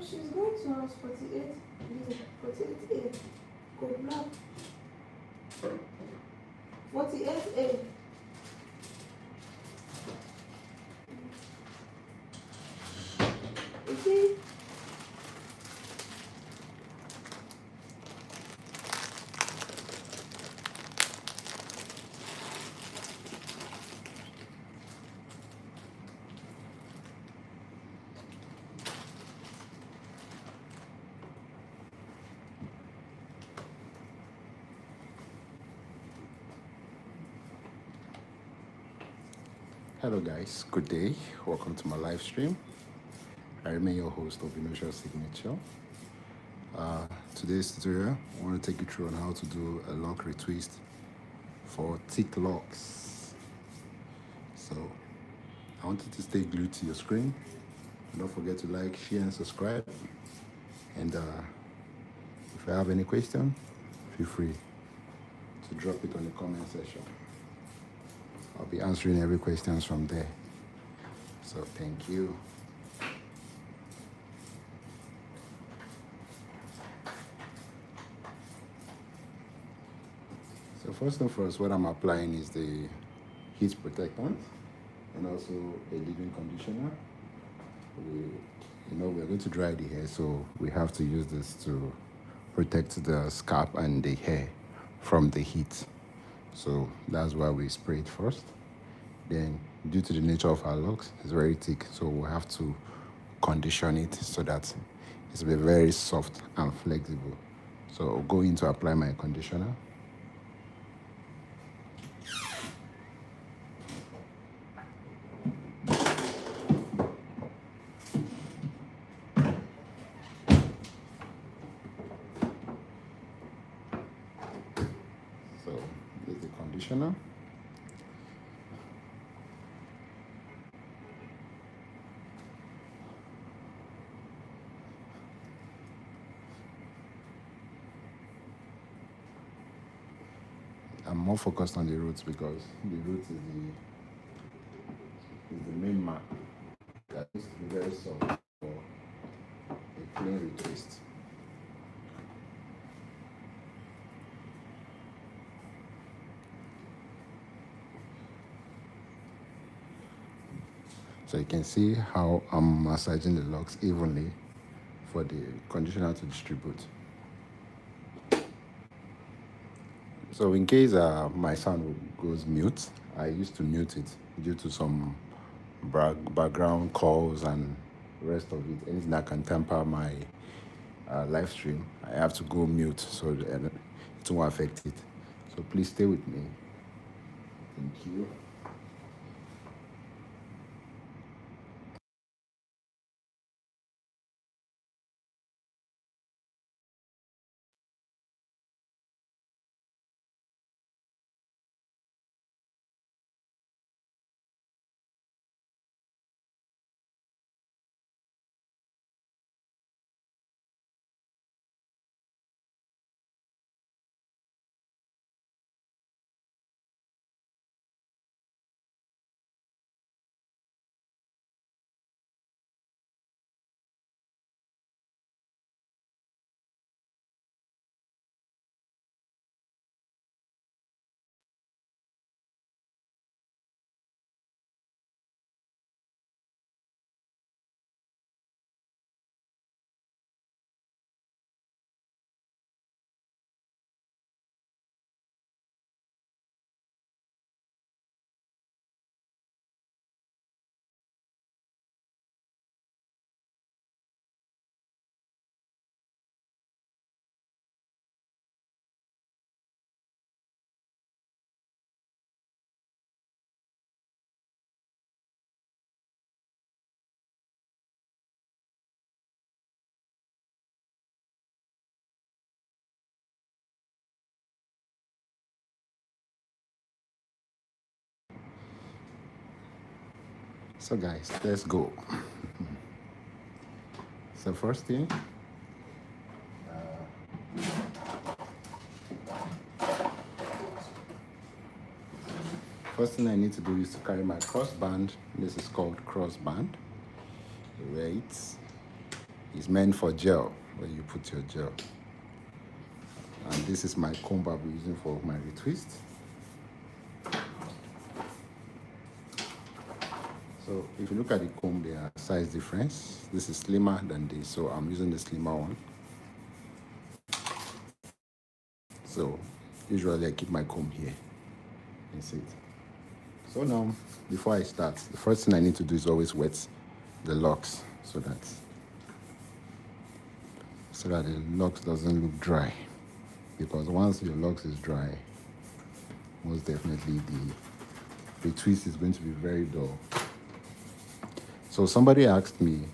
She's going to house 48. 48A. Go black. 48A. You see? Hello guys, good day. Welcome to my live stream. I remain your host of Initial Signature. Today's tutorial, I want to take you through on how to do a lock retwist for thick locks. So I want you to stay glued to your screen. Don't forget to like, share, and subscribe. And if you have any question, feel free to drop it on the comment section. I'll be answering every question from there. So thank you. So first and first, what I'm applying is the heat protectant and also a leave-in conditioner. We're going to dry the hair, so we have to use this to protect the scalp and the hair from the heat. So that's why we spray it first. Then, due to the nature of our locks, it's very thick, so we'll have to condition it so that it's be very soft and flexible. So I'll go in to apply my conditioner. So this is the conditioner. I'm more focused on the roots because the roots is the main mark that is very soft for a clean retwist. So you can see how I'm massaging the locks evenly for the conditioner to distribute. So in case my sound goes mute, I used to mute it due to some background calls and rest of it. Anything that can temper my live stream, I have to go mute so that it won't affect it. So please stay with me. Thank you. So guys, let's go. So first thing, first thing I need to do is to carry my crossband. This is called crossband. Right? It's meant for gel, where you put your gel. And this is my comb I'll be using for my retwist. So if you look at the comb, there are size difference. This is slimmer than this, so I'm using the slimmer one. So usually I keep my comb here. That's it. So now, before I start, the first thing I need to do is always wet the locks so that the locks doesn't look dry. Because once your locks is dry, most definitely the retwist is going to be very dull. So somebody asked me,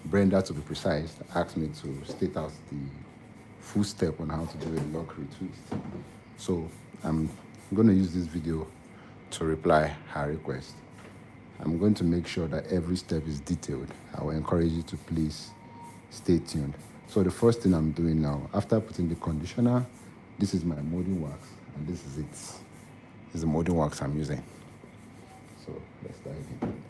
Brenda to be precise, asked me to state out the full step on how to do a lock retwist. So I'm going to use this video to reply her request. I'm going to make sure that every step is detailed. I will encourage you to please stay tuned. So the first thing I'm doing now, after putting the conditioner, this is my molding wax, and this is it. This is the molding wax I'm using. So let's dive in.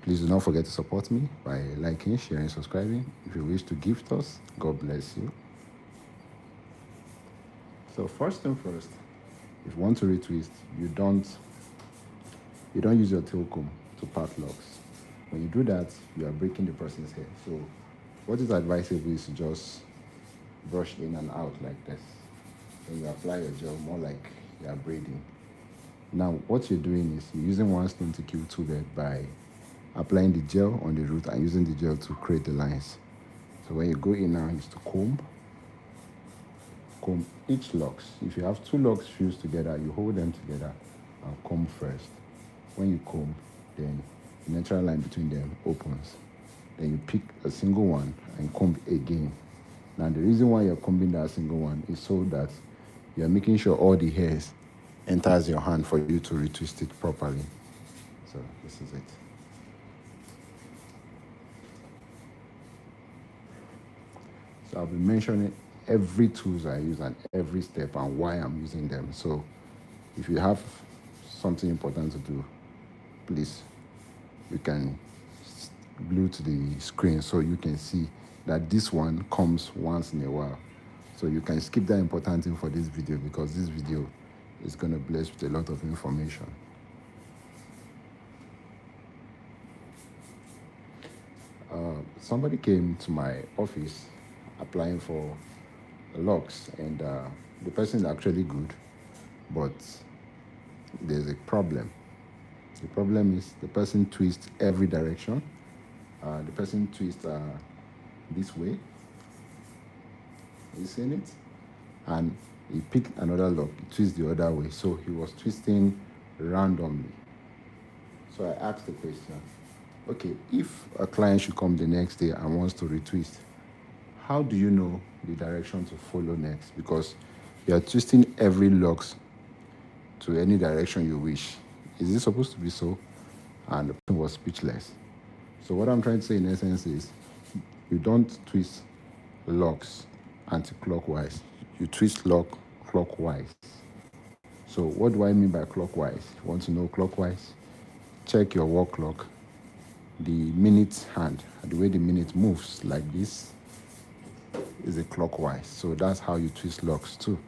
Please do not forget to support me by liking, sharing, subscribing. If you wish to gift us, God bless you. So first thing first, if you want to retwist, you don't use your tail comb to part locks. When you do that, you are breaking the person's hair. So what is advisable is to just brush in and out like this. When you apply your gel, more like you are braiding. Now what you're doing is you're using one stone to kill two birds by applying the gel on the root and using the gel to create the lines. So when you go in now, is to comb each locks. If you have two locks fused together, you hold them together and comb first. When you comb, then the natural line between them opens. Then you pick a single one and comb again. Now the reason why you're combing that single one is so that you're making sure all the hairs enters your hand for you to retwist it properly. So this is it. So I'll be mentioning every tools I use and every step and why I'm using them. So if you have something important to do, please, you can glue to the screen so you can see that this one comes once in a while. So you can skip that important thing for this video because this video is going to bless with a lot of information. Somebody came to my office applying for locks, and the person is actually good, but there's a problem. The problem is the person twists every direction. The person twists this way. You seen it? And he picked another lock, he twists the other way. So he was twisting randomly. So I asked the question, okay, if a client should come the next day and wants to retwist, how do you know the direction to follow next? Because you are twisting every locks to any direction you wish. Is it supposed to be so? And the person was speechless. So what I'm trying to say in essence is, you don't twist locks anti-clockwise. You twist lock clockwise. So what do I mean by clockwise? You want to know clockwise? Check your wall clock. The minute hand, the way the minute moves like this is a clockwise. So that's how you twist locks too.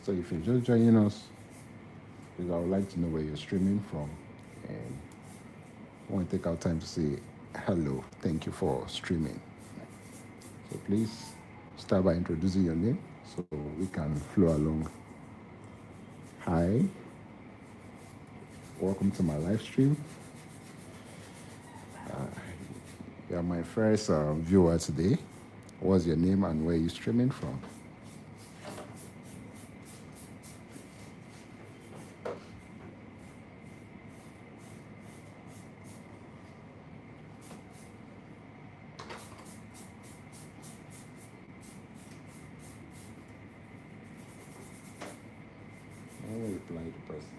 So if you're just joining us, because I would like to know where you're streaming from, and I want to take our time to say hello, thank you for streaming. So please start by introducing your name so we can flow along. Hi, welcome to my live stream. You are my first viewer today. What's your name and where are you streaming from? I will reply the person.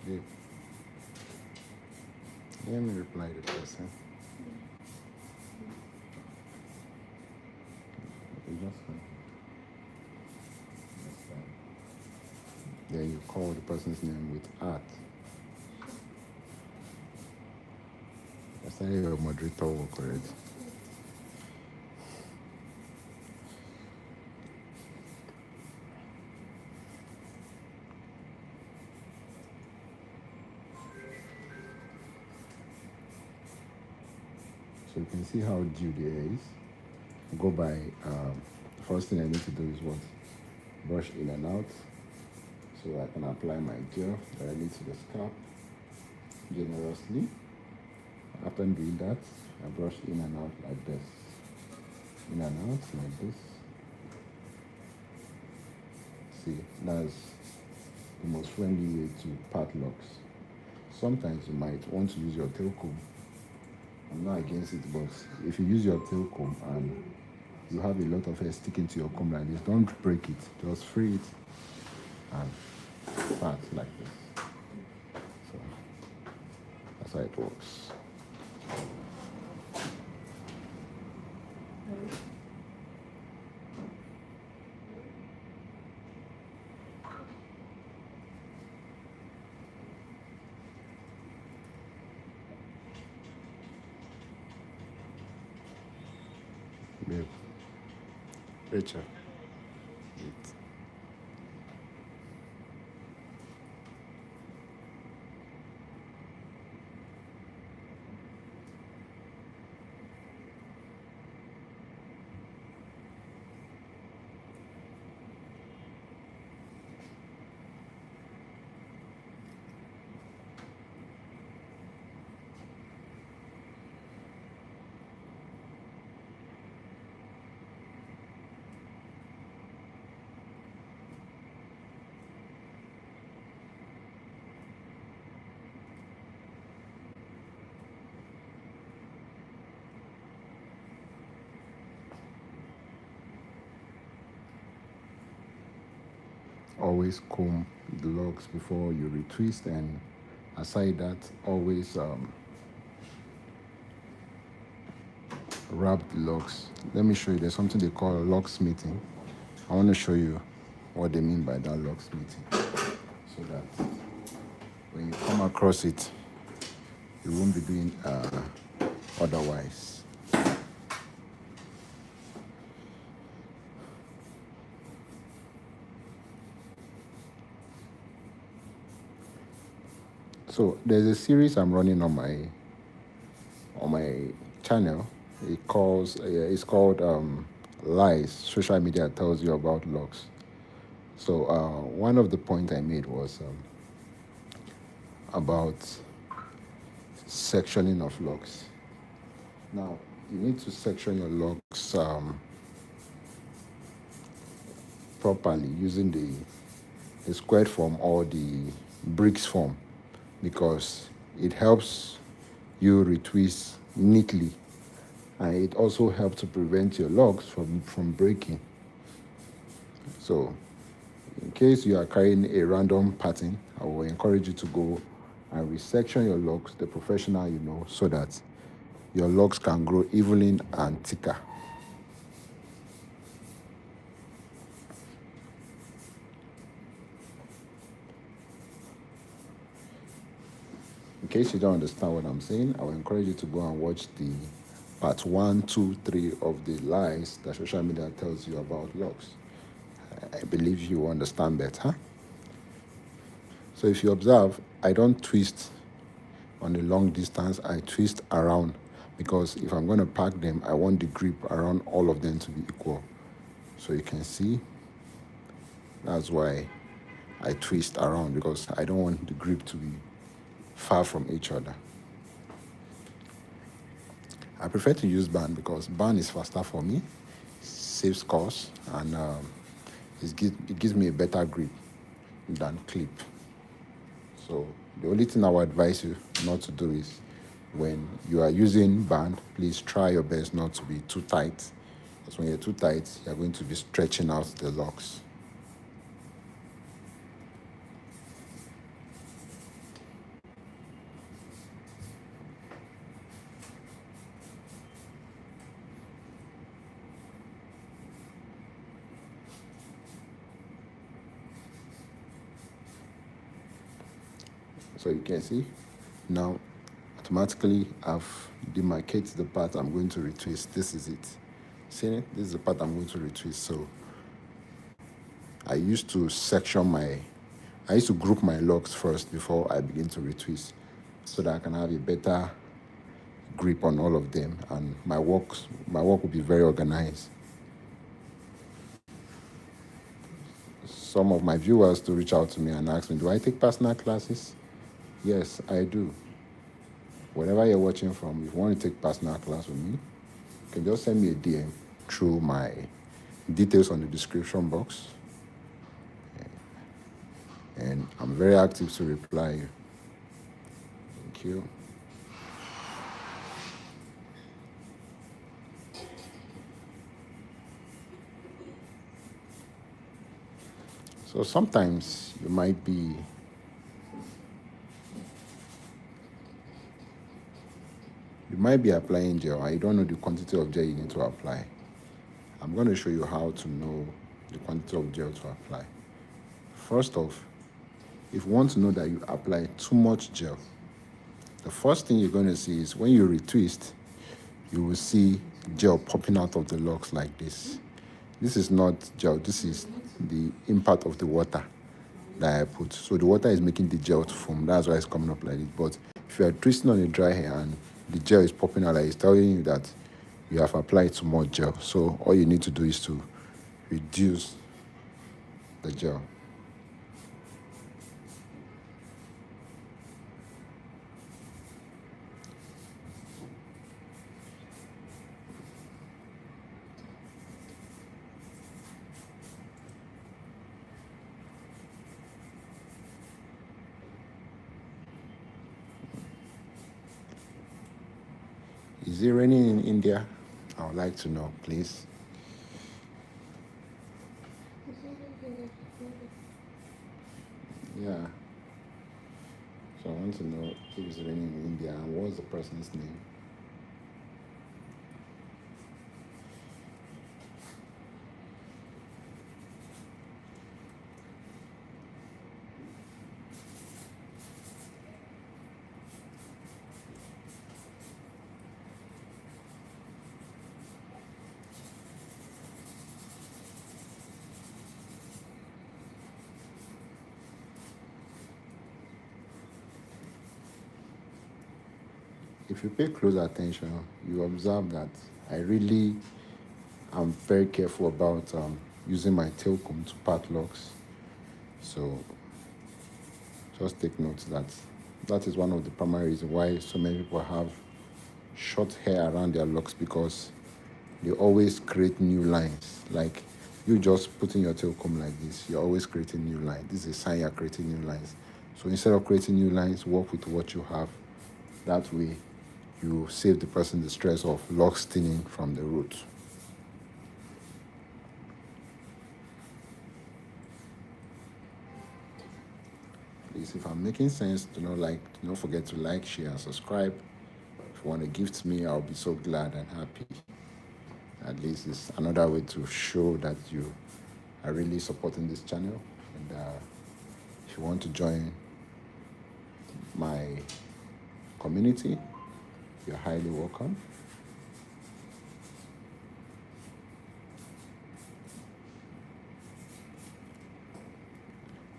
Yeah. Let me reply the person. You just then you call the person's name with art. I say your moderator work already. So you can see how due there is. Go by, first thing I need to do is what? Brush in and out so I can apply my gel directly to the scalp generously. After doing that, I brush in and out like this. In and out like this. See, that's the most friendly way to part locks. Sometimes you might want to use your tail comb. I'm not against it, but if you use your tail comb and you have a lot of hair sticking to your comb like this, don't break it. Just free it and part like this. So that's how it works. Babe. Rachel. Wait. Always comb the locks before you retwist, and aside that, always wrap the locks. Let me show you. There's something they call locksmithing. I want to show you what they mean by that locksmithing, so that when you come across it, you won't be doing otherwise. So there's a series I'm running on my channel. It's called Lies Social Media Tells You About Locks. So one of the points I made was about sectioning of locks. Now you need to section your locks properly using the squared form or the bricks form, because it helps you retwist neatly, and it also helps to prevent your locks from breaking. So in case you are carrying a random pattern, I will encourage you to go and resection your locks the professional you know, so that your locks can grow evenly and thicker. In case you don't understand what I'm saying, I will encourage you to go and watch the part 1, 2, 3 of the lies that social media tells you about locks. I believe you understand better. So if you observe, I don't twist on a long distance, I twist around, because if I'm going to pack them, I want the grip around all of them to be equal. So you can see, that's why I twist around, because I don't want the grip to be far from each other. I prefer to use band because band is faster for me, saves cost, and it gives me a better grip than clip. So the only thing I would advise you not to do is when you are using band, please try your best not to be too tight. Because when you're too tight, you're going to be stretching out the locks. So you can see now automatically I've demarcated the part I'm going to retwist. This is it. See it? This is the part I'm going to retwist. So I used to group my locks first before I begin to retwist so that I can have a better grip on all of them and my work will be very organized. Some of my viewers to reach out to me and ask me, do I take personal classes? Yes, I do. Wherever you're watching from, if you want to take personal class with me, you can just send me a DM through my details on the description box. And I'm very active to reply you. Thank you. So sometimes you might be applying gel and you don't know the quantity of gel you need to apply. I'm going to show you how to know the quantity of gel to apply. First off, if you want to know that you apply too much gel, the first thing you're going to see is when you retwist, you will see gel popping out of the locks like this. This is not gel, this is the impact of the water that I put. So the water is making the gel to foam. That's why it's coming up like this. But if you are twisting on a dry hair and the gel is popping out, like it's telling you that you have applied too much gel. So all you need to do is to reduce the gel. Is it raining in India? I would like to know, please. Yeah. So I want to know if it's raining in India and what's the person's name? If you pay close attention, you observe that I really am very careful about using my tail comb to part locks. So just take note that is one of the primary reasons why so many people have short hair around their locks, because they always create new lines. Like you just putting your tail comb like this, you're always creating new lines. This is a sign you're creating new lines. So instead of creating new lines, work with what you have. That way you save the person the stress of locks thinning from the root. Please, if I'm making sense, do not forget to like, share, and subscribe. If you want to gift me, I'll be so glad and happy. At least it's another way to show that you are really supporting this channel. And if you want to join my community, you're highly welcome.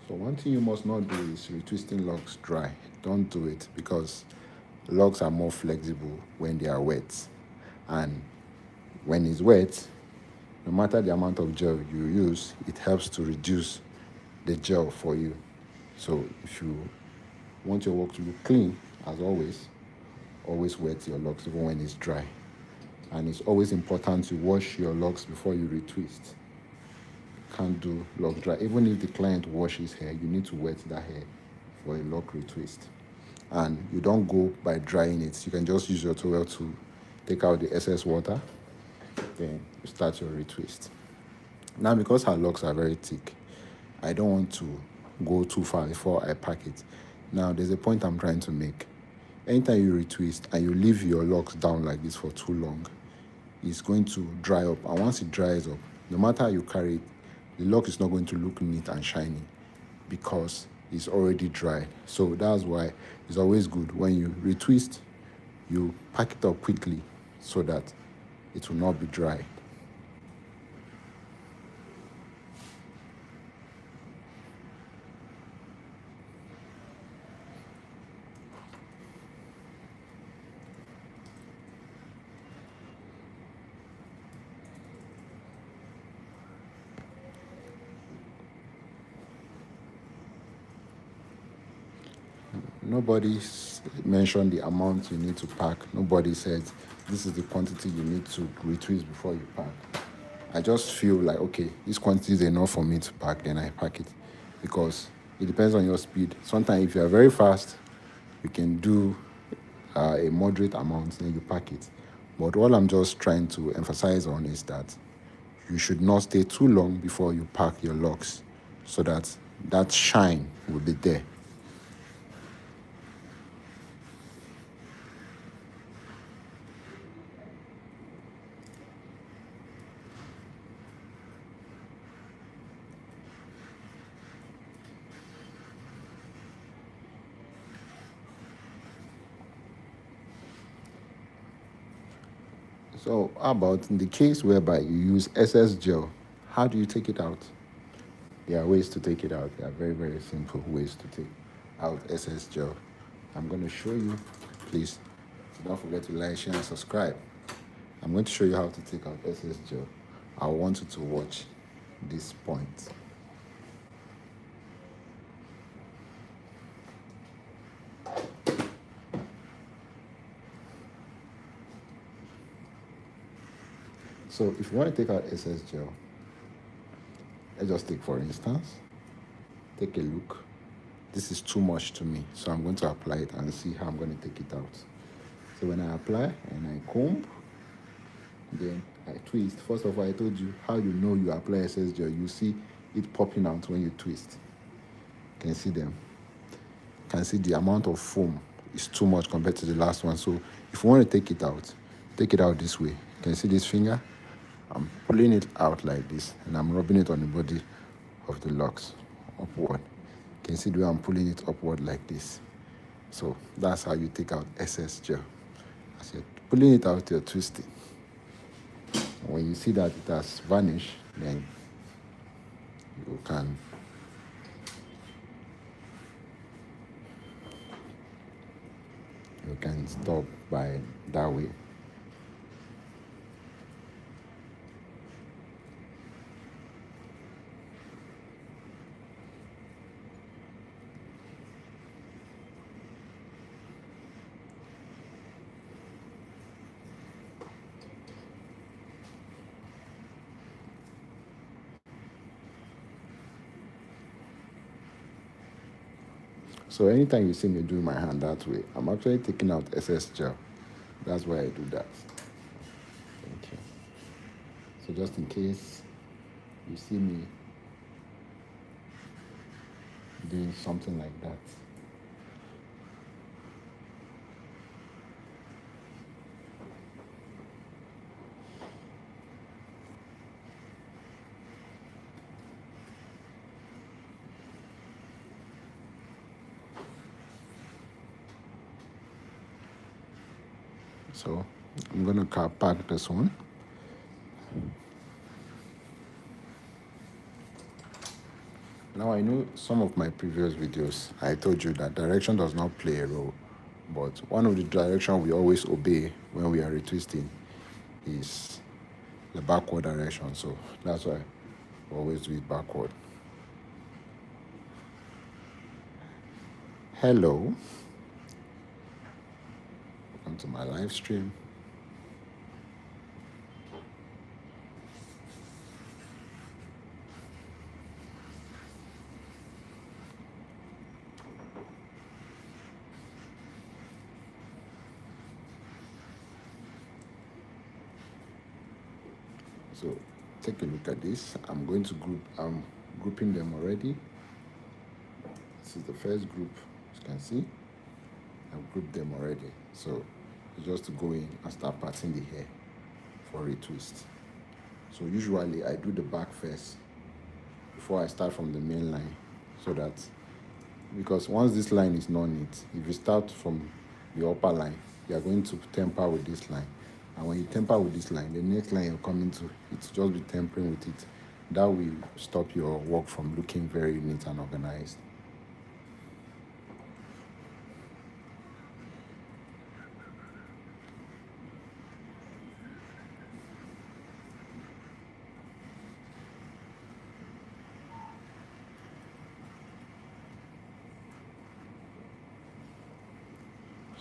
So one thing you must not do is retwisting locks dry. Don't do it, because locks are more flexible when they are wet. And when it's wet, no matter the amount of gel you use, it helps to reduce the gel for you. So if you You want your work to look clean, as always. Always wet your locks even when it's dry. And it's always important to wash your locks before you retwist. Can't do lock dry. Even if the client washes hair, you need to wet that hair for a lock retwist. And you don't go by drying it. You can just use your towel to take out the excess water, then you start your retwist. Now, because our locks are very thick, I don't want to go too far before I pack it. Now, there's a point I'm trying to make. Anytime you retwist and you leave your locks down like this for too long, it's going to dry up. And once it dries up, no matter how you carry it, the lock is not going to look neat and shiny because it's already dry. So that's why it's always good when you retwist, you pack it up quickly so that it will not be dry. Nobody mentioned the amount you need to pack. Nobody said this is the quantity you need to retwist before you pack. I just feel like, okay, this quantity is enough for me to pack, then I pack it. Because it depends on your speed. Sometimes if you are very fast, you can do a moderate amount, then you pack it. But all I'm just trying to emphasize on is that you should not stay too long before you pack your locks so that that shine will be there. So how about in the case whereby you use SS gel, how do you take it out? There are ways to take it out. There are very, very simple ways to take out SS gel. I'm going to show you. Please don't forget to like, share, and subscribe. I'm going to show you how to take out SS gel. I want you to watch this point. So if you want to take out SS gel, let's just take for instance, take a look. This is too much to me, so I'm going to apply it and see how I'm going to take it out. So when I apply and I comb, then I twist. First of all, I told you how you know you apply SS gel. You see it popping out when you twist. You can see them. You can see the amount of foam is too much compared to the last one. So if you want to take it out this way. You can see this finger. I'm pulling it out like this, and I'm rubbing it on the body of the locks upward. You can see the way I'm pulling it upward like this. So that's how you take out SS gel. As you're pulling it out, you're twisting. And when you see that it has vanished, then you can stop by that way. So anytime you see me doing my hand that way, I'm actually taking out SS gel. That's why I do that. Thank you. So just in case you see me doing something like that. So I'm going to pack this one. Now I know some of my previous videos, I told you that direction does not play a role, but one of the direction we always obey when we are retwisting is the backward direction. So that's why we always do it backward. Hello, welcome to my live stream. So take a look at this. I'm grouping them already. This is the first group, as you can see. I've grouped them already. So it's just to go in and start parting the hair for a twist. So usually I do the back first before I start from the main line, so that, because once this line is not neat, if you start from the upper line, you are going to temper with this line. And when you temper with this line, the next line you're coming to, it's just be tempering with it. That will stop your work from looking very neat and organized.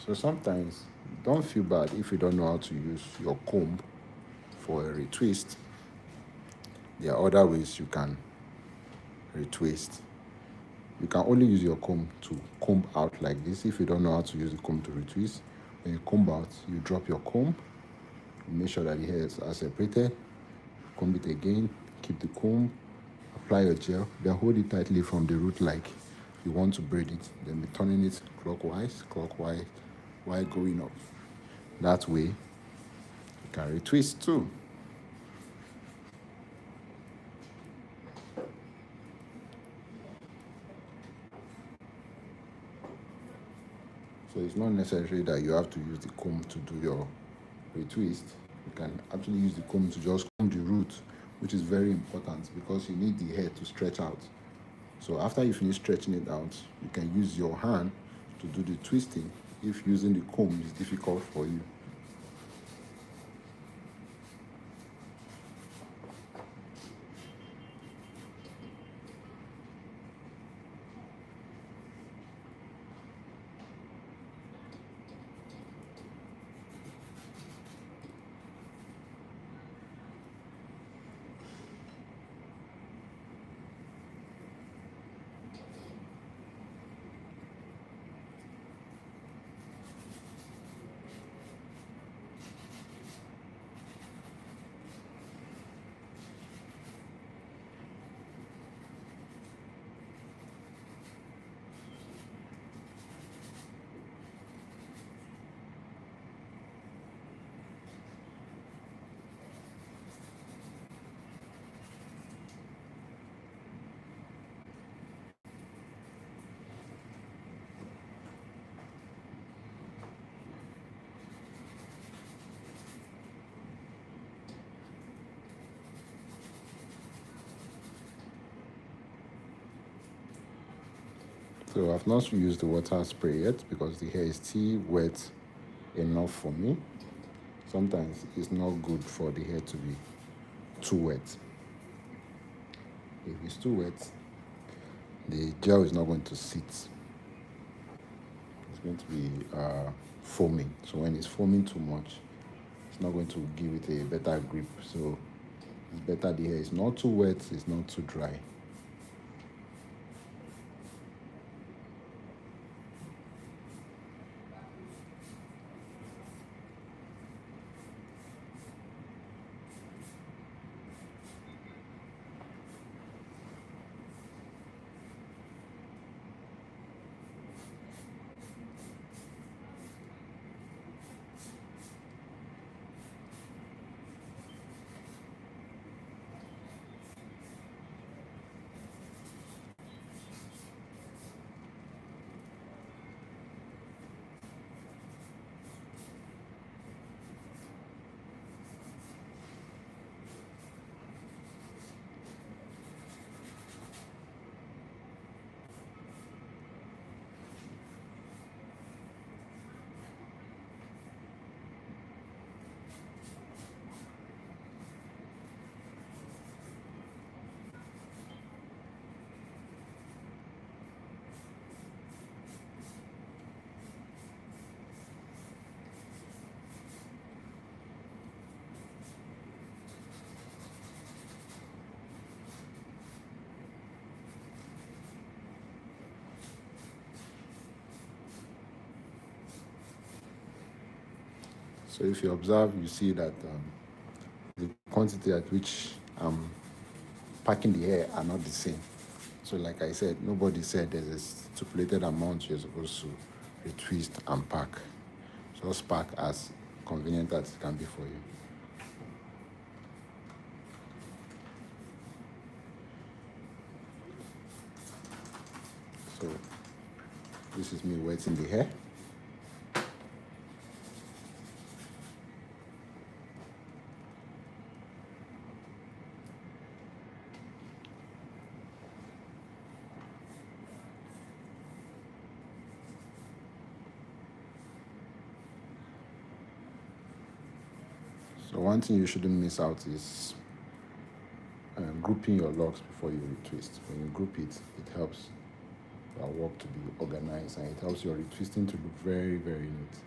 So sometimes don't feel bad if you don't know how to use your comb for a retwist. There are other ways you can retwist. You can only use your comb to comb out like this. If you don't know how to use the comb to retwist, when you comb out, you drop your comb, you make sure that the hairs are separated, comb it again, keep the comb, apply your gel, then hold it tightly from the root like you want to braid it, then be turning it clockwise, while going up. That way, you can retwist too. So it's not necessary that you have to use the comb to do your retwist. You can actually use the comb to just comb the root, which is very important because you need the hair to stretch out. So after you finish stretching it out, you can use your hand to do the twisting if using the comb is difficult for you. So I've not used the water spray yet because the hair is still wet enough for me. Sometimes it's not good for the hair to be too wet. If it's too wet, the gel is not going to sit. It's going to be foaming. So when it's foaming too much, it's not going to give it a better grip. So it's better the hair is not too wet, it's not too dry. So if you observe, you see that the quantity at which I'm packing the hair are not the same. So like I said, nobody said there's a stipulated amount you're supposed to retwist and pack. Just pack as convenient as it can be for you. So this is me wetting the hair. So one thing you shouldn't miss out is grouping your locks before you retwist. When you group it, it helps your work to be organized, and it helps your retwisting to look very, very neat.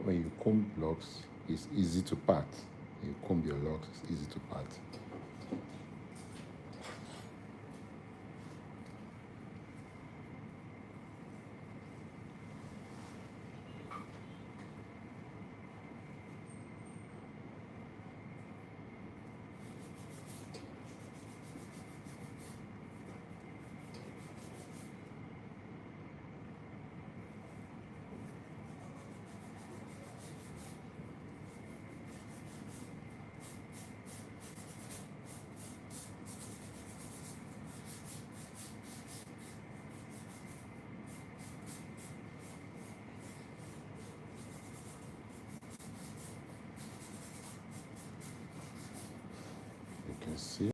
When you comb locks, it's easy to part. When you comb your locks, it's easy to part. You can see.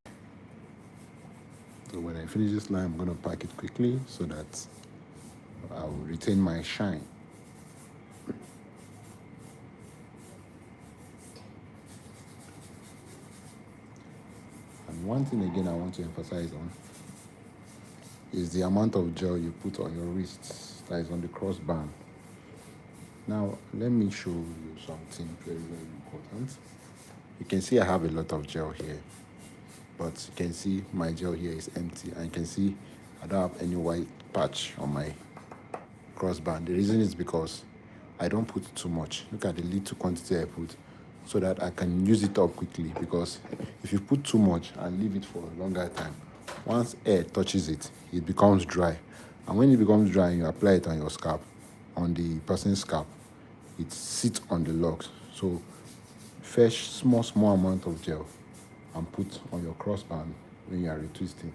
So when I finish this line, I'm going to pack it quickly so that I'll retain my shine. And one thing again I want to emphasize on is the amount of gel you put on your wrists, that is on the crossband. Now, let me show you something very, very important. You can see I have a lot of gel here, but you can see my gel here is empty, and you can see I don't have any white patch on my crossband. The reason is because I don't put too much. Look at the little quantity I put, so that I can use it up quickly, because if you put too much and leave it for a longer time, once air touches it, it becomes dry. And when it becomes dry and you apply it on your scalp, on the person's scalp, it sits on the locks. So fetch small amount of gel and put on your crossband when you are retwisting,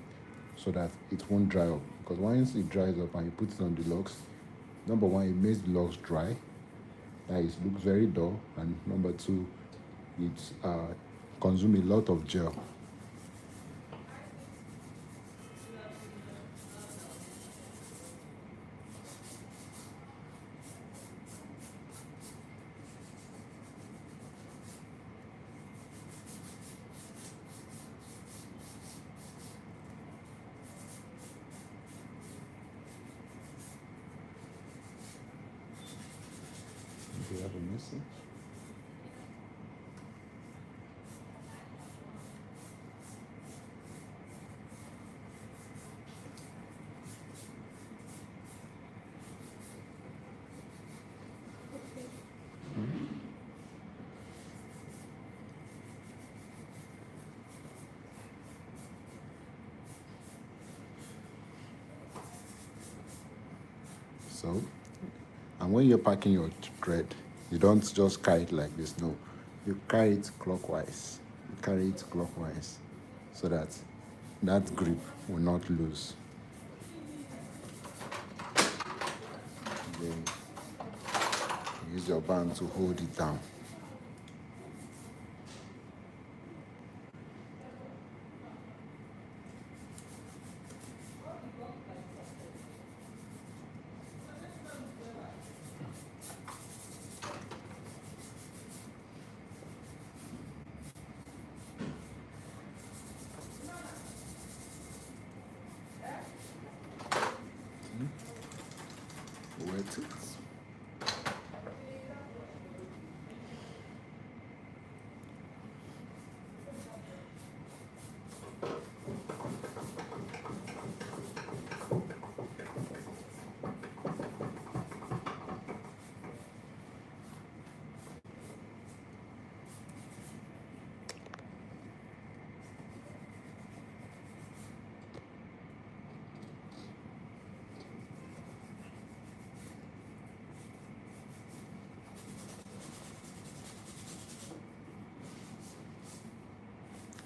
so that it won't dry up. Because once it dries up and you put it on the locks, number one, it makes the locks dry. That is, looks very dull. And number two, it consumes a lot of gel. you see? So, and when you're packing your thread, you don't just carry it like this, no. You carry it clockwise. You carry it clockwise so that that grip will not lose. Then use your band to hold it down. Wet it.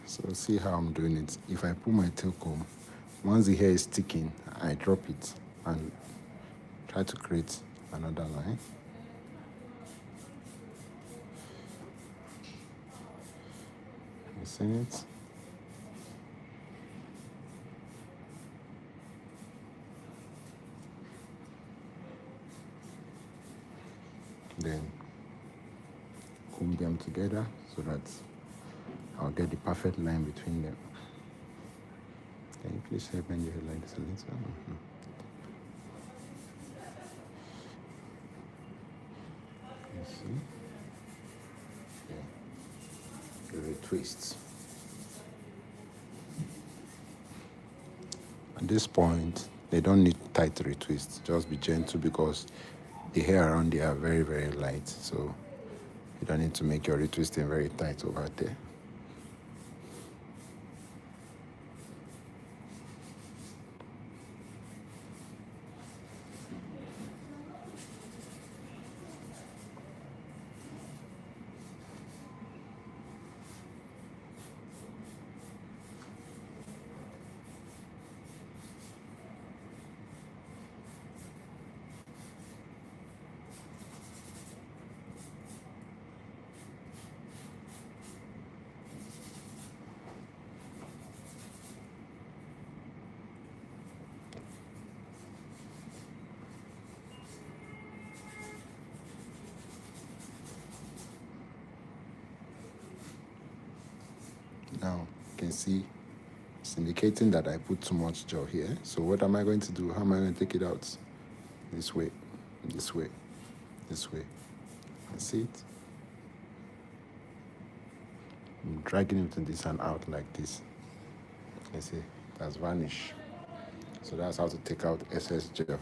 So see how I'm doing it. If I pull my tail comb, once the hair is sticking, I drop it and try to create another line. You see it? Then comb them together so that I'll get the perfect line between them. Can you please help bend your hair like this a little? You see? Yeah. The retwists. At this point, they don't need tight retwist. Just be gentle because the hair around there are very, very light. So you don't need to make your retwisting very tight over there. Now, you can see it's indicating that I put too much gel here. So what am I going to do? How am I going to take it out? This way, this way, this way. You see it? I'm dragging it in this and out like this. You see, that's vanish. So that's how to take out excess gel.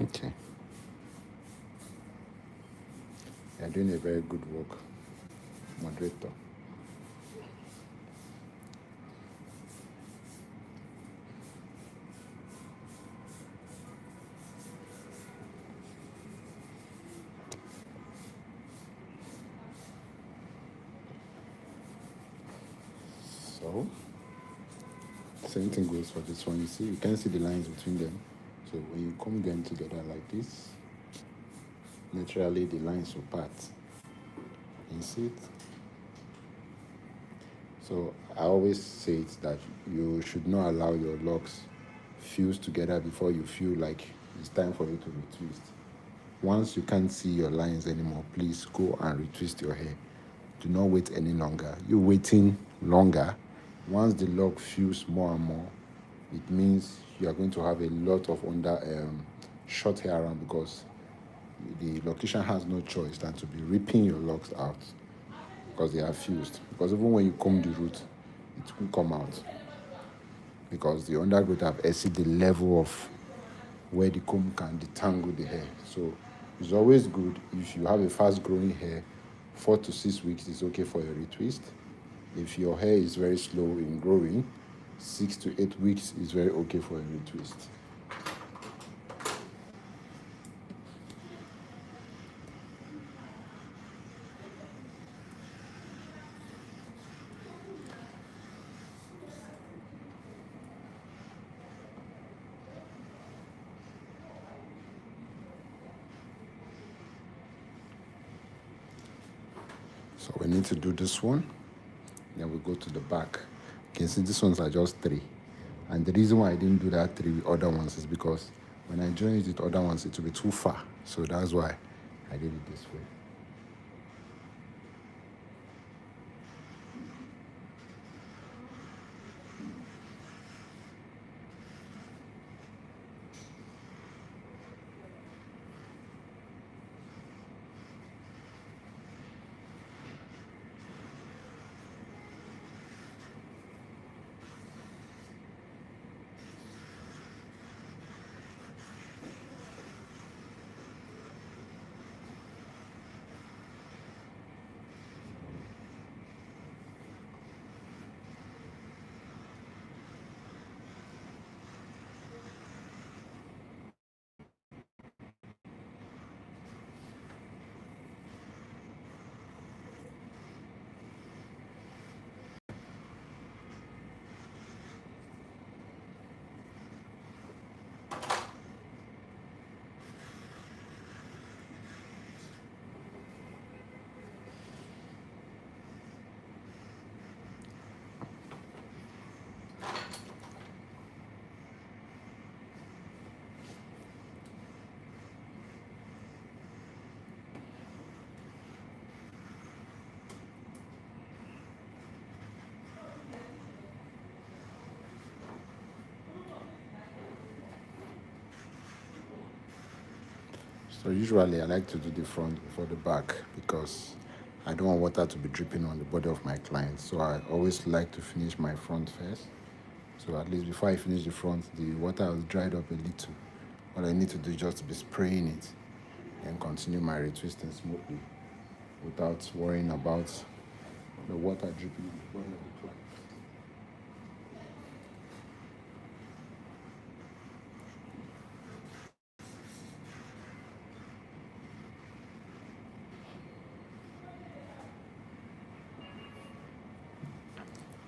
Okay. You're doing a very good work, moderator. Same thing goes for this one. You see, you can see the lines between them. So when you comb them together like this, naturally the lines will part. You see it? So I always say it that you should not allow your locks fuse together before you feel like it's time for you to retwist. Once you can't see your lines anymore, please go and retwist your hair. Do not wait any longer. You're waiting longer. Once the lock fuse more and more, it means you are going to have a lot of short hair around, because the loctician has no choice than to be ripping your locks out because they are fused. Because even when you comb the root, it will come out because the undergrowth have exceeded the level of where the comb can detangle the hair. So it's always good if you have a fast growing hair, 4 to 6 weeks is okay for your retwist. If your hair is very slow in growing, 6 to 8 weeks is very okay for a retwist. So we need to do this one. Then we go to the back. You can see these ones are just 3. And the reason why I didn't do that 3 with other ones is because when I join it with other ones, it will be too far. So that's why I did it this way. So usually I like to do the front before the back because I don't want water to be dripping on the body of my client. So I always like to finish my front first. So at least before I finish the front, the water has dried up a little. What I need to do is just to be spraying it and continue my retwisting smoothly without worrying about the water dripping on the body of the client.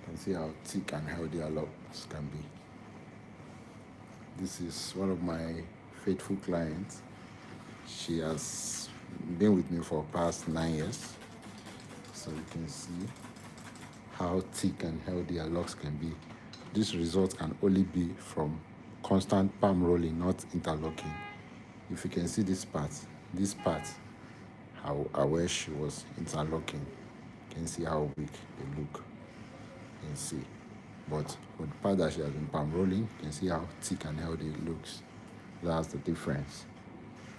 You can see how thick and healthy our locks can be. This is one of my faithful clients. She has been with me for past 9 years. So you can see how thick and healthy our locks can be. This result can only be from constant palm rolling, not interlocking. If you can see this part, how where she was interlocking, you can see how weak they look. You can see. But for the part that she has been palm rolling, you can see how thick and healthy it looks. That's the difference.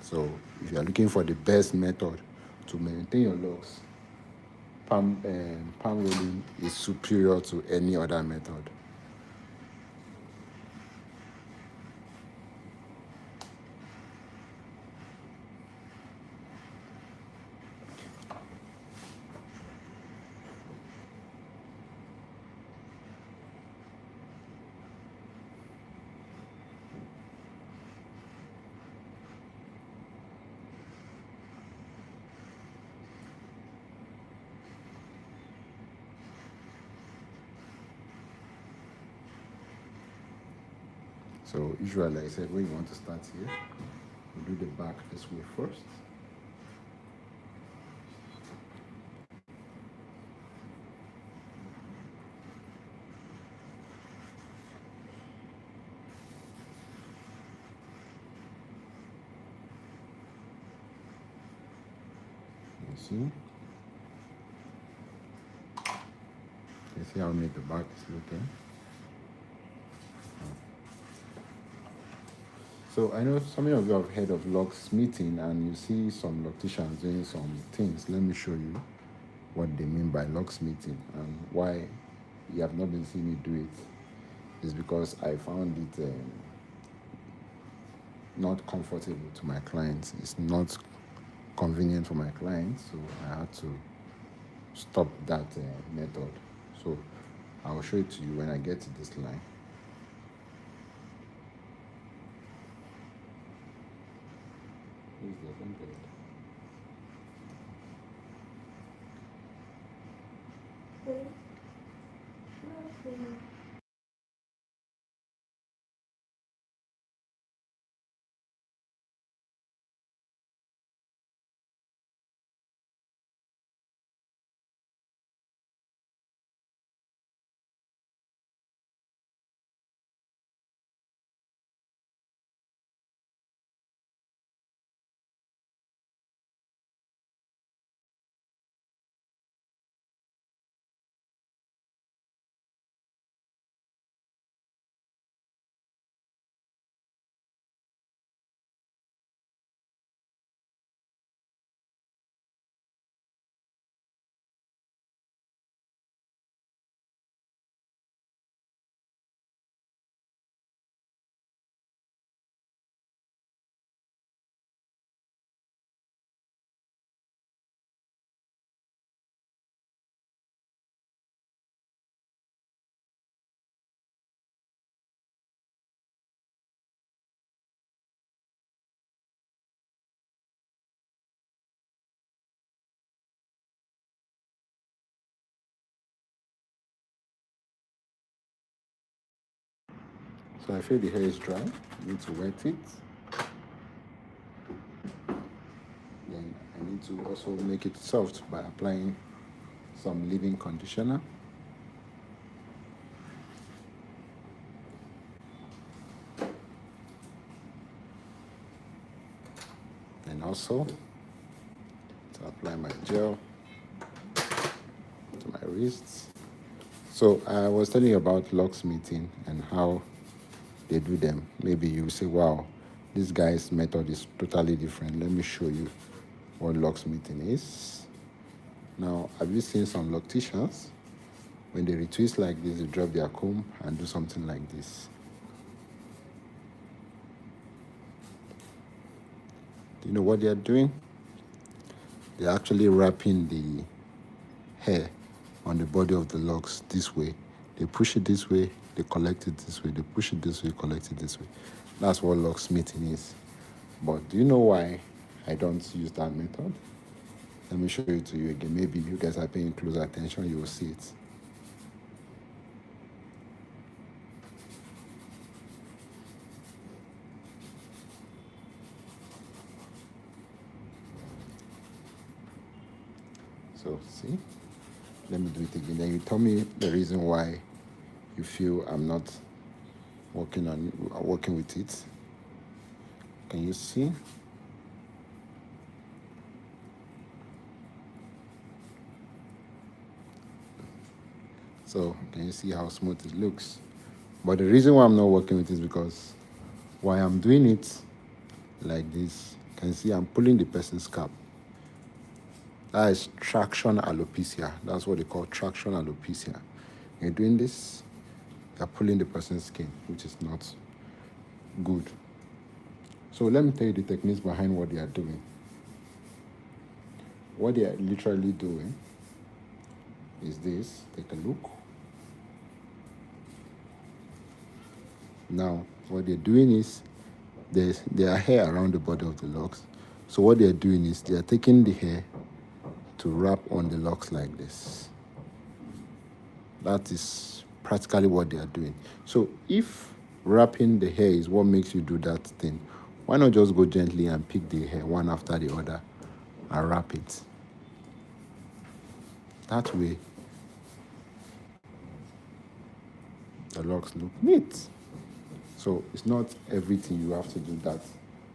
So if you are looking for the best method to maintain your locks, palm rolling is superior to any other method. So usually, like I said, when you want to start here, you do the back this way first. You see? You see how neat the back is looking? So I know some of you have heard of locksmithing, and you see some locticians doing some things. Let me show you what they mean by locksmithing and why you have not been seeing me do it. Is because I found it not comfortable to my clients. It's not convenient for my clients, so I had to stop that method. So I'll show it to you when I get to this line. So I feel the hair is dry. I need to wet it. Then I need to also make it soft by applying some leave-in conditioner. And also to apply my gel to my wrists. So I was telling you about locksmithing and how they do them. Maybe you say, wow, this guy's method is totally different. Let me show you what locksmithing is. Now, have you seen some locticians? When they retwist like this, they drop their comb and do something like this. Do you know what they are doing? They're actually wrapping the hair on the body of the locks this way. They push it this way, they collect it this way. They push it this way, collect it this way. That's what locksmithing is. But do you know why I don't use that method? Let me show it to you again. Maybe if you guys are paying close attention, you will see it. So see, let me do it again. Then you tell me the reason why you feel I'm not working with it. Can you see? So can you see how smooth it looks? But the reason why I'm not working with it is because while I'm doing it like this, you can see I'm pulling the person's scalp. That is traction alopecia. That's what they call traction alopecia. You're doing this, you're pulling the person's skin, which is not good. So let me tell you the techniques behind what they are doing. What they are literally doing is this. Take a look. Now, what they're doing is there are hair around the body of the locks. So what they're doing is they are taking the hair to wrap on the locks like this. That is practically what they are doing. So if wrapping the hair is what makes you do that thing. Why not just go gently and pick the hair one after the other and wrap it? That way, the locks look neat. So it's not everything you have to do that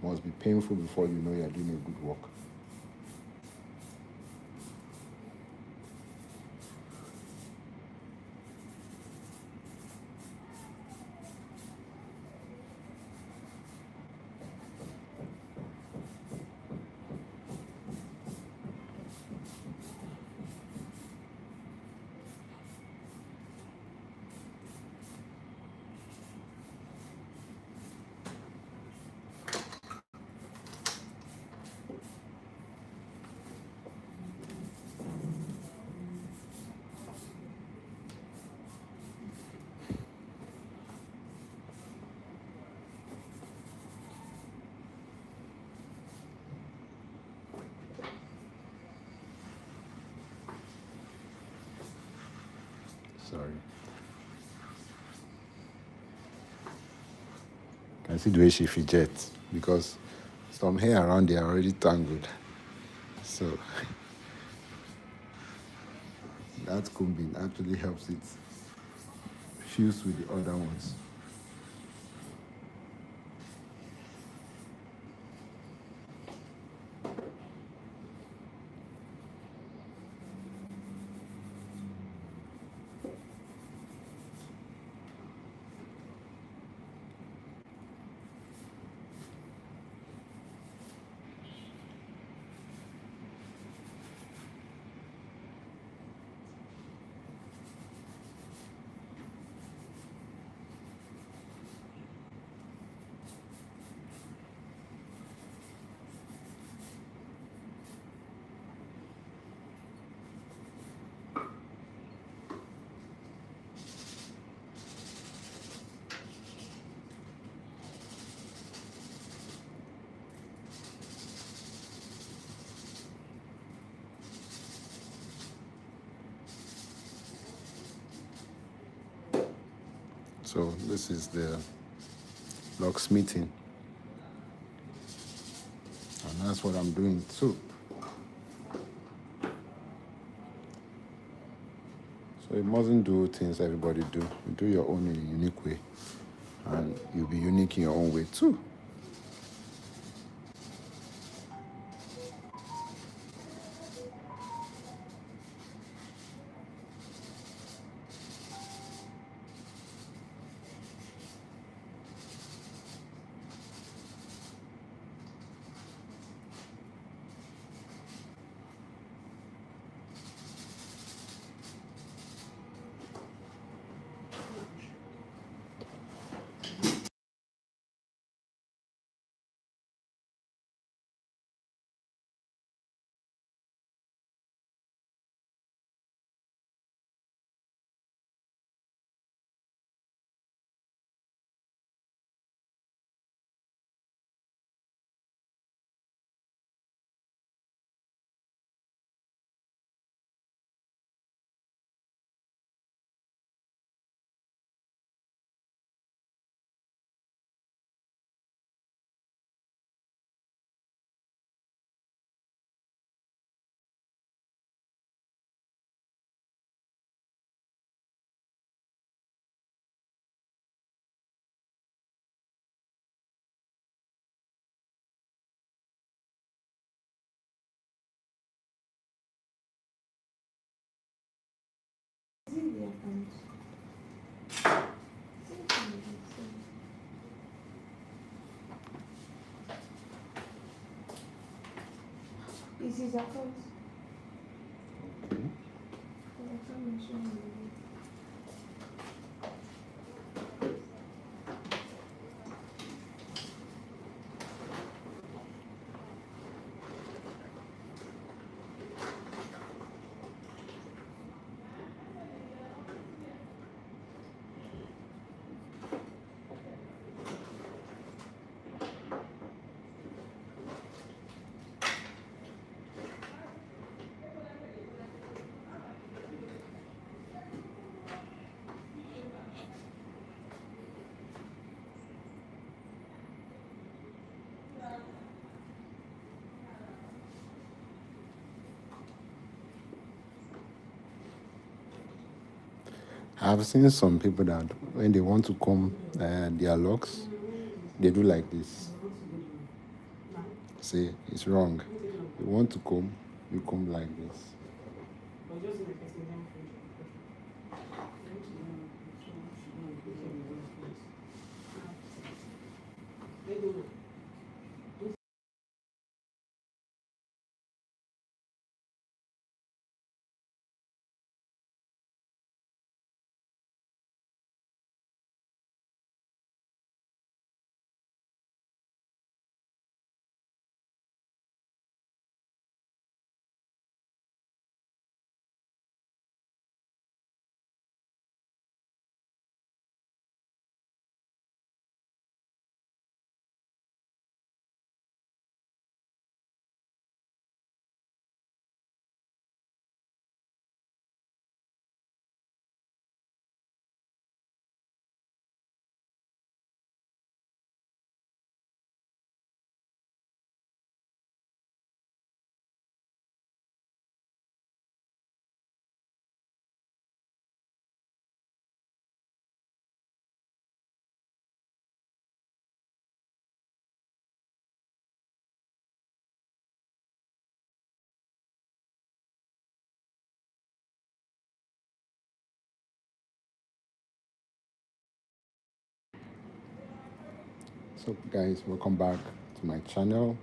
must be painful before you know you're doing a good work. Sorry. Can see the way she fidgets because some hair around there are already tangled. So that combing actually helps it fuse with the other ones. So this is the locksmithing, and that's what I'm doing too. So you mustn't do things everybody do. You do your own in a unique way, and you'll be unique in your own way too. Is his account? Okay. I've seen some people that when they want to comb their locks, they do like this. See, it's wrong. You want to comb, you comb like this. So guys, welcome back to my channel.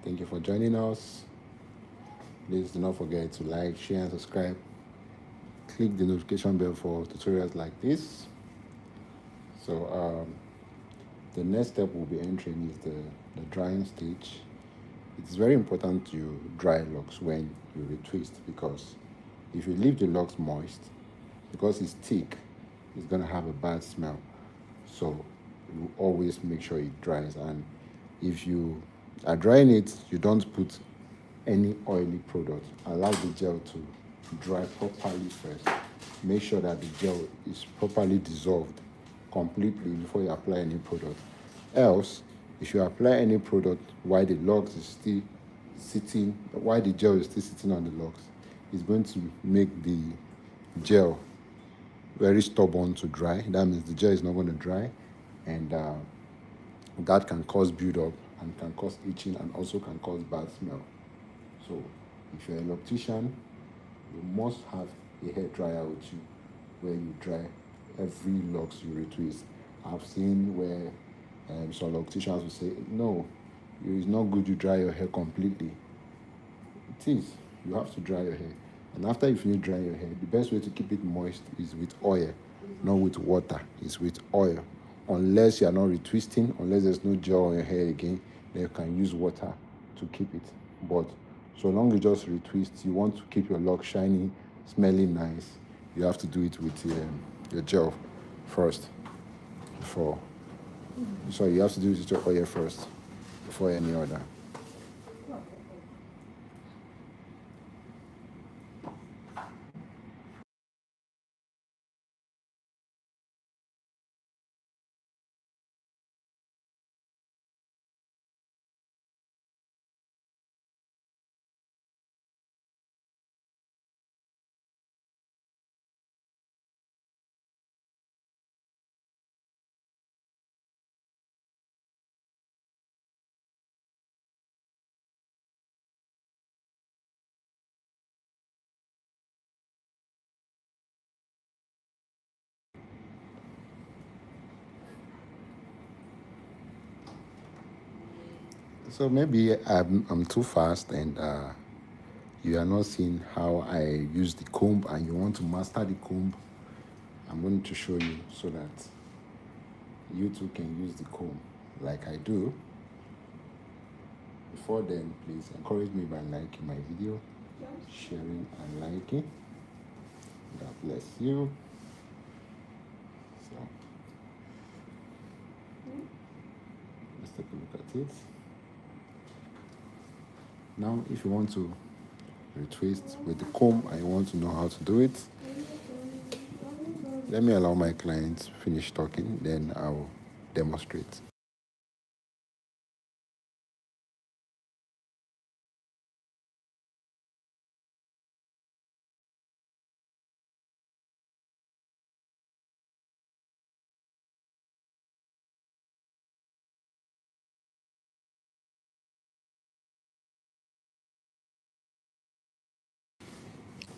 Thank you for joining us. Please do not forget to like, share, and subscribe. Click the notification bell for tutorials like this. So the next step we'll be entering is the drying stage. It's very important to dry locks when you retwist, because if you leave the locks moist, because it's thick, it's gonna have a bad smell. So you always make sure it dries, and if you are drying it, you don't put any oily product. Allow the gel to dry properly first. Make sure that the gel is properly dissolved completely before you apply any product. Else, if you apply any product while the logs is still sitting, while the gel is still sitting on the logs, it's going to make the gel very stubborn to dry. That means the gel is not going to dry, and that can cause build-up and can cause itching and also can cause bad smell. So if you're a loctician, you must have a hair dryer with you where you dry every locks you retwist. I've seen where some locticians will say, no, it's not good you dry your hair completely. It is. You have to dry your hair. And after you finish drying your hair, the best way to keep it moist is with oil, not with water. It's with oil. Unless you are not retwisting, unless there's no gel on your hair again, then you can use water to keep it. But so long you just retwist, you want to keep your lock shiny, smelling nice, you have to do it with your gel first. So you have to do it with your oil first before any other. So maybe I'm too fast, and you are not seeing how I use the comb, and you want to master the comb. I'm going to show you so that you too can use the comb like I do. Before then, please encourage me by liking my video, sharing and liking. God bless you. So let's take a look at it. Now, if you want to retwist with the comb and you want to know how to do it, let me allow my client finish talking, then I'll demonstrate.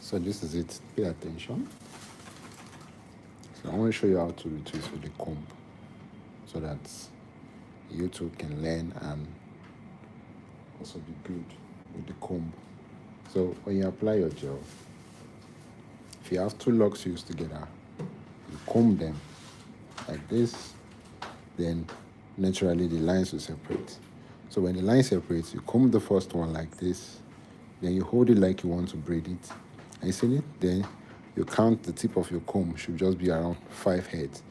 So this is it. Pay attention. So I want to show you how to retwist with the comb so that you too can learn and also be good with the comb. So when you apply your gel, if you have two locks used together, you comb them like this, then naturally the lines will separate. So when the line separates, you comb the first one like this, then you hold it like you want to braid it. And you see it? Then you count the tip of your comb should just be around 5 heads.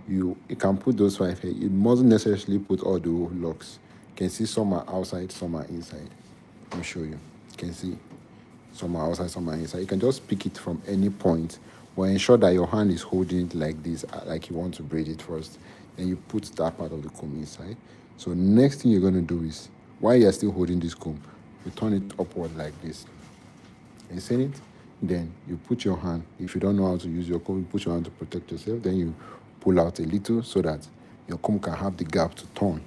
You can put those 5 heads. You mustn't necessarily put all the locks. You can see some are outside, some are inside. Let me show you. You can see some are outside, some are inside. You can just pick it from any point, but ensure that your hand is holding it like this, like you want to braid it first. Then you put that part of the comb inside. So next thing you're going to do is, while you're still holding this comb, you turn it upward like this. You see it? Then you put your hand, if you don't know how to use your comb, you put your hand to protect yourself. Then you pull out a little so that your comb can have the gap to turn.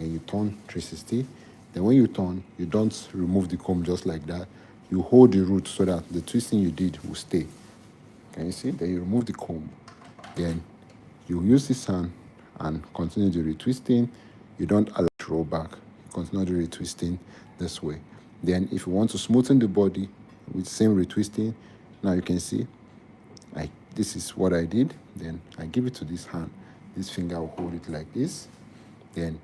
And you turn 360. Then when you turn, you don't remove the comb just like that. You hold the root so that the twisting you did will stay. Can you see? Then you remove the comb. Then you use this hand and continue the retwisting. You don't allow it to roll back. You continue the retwisting this way. Then if you want to smoothen the body with same retwisting, now you can see this is what I did. Then I give it to this hand. This finger will hold it like this. Then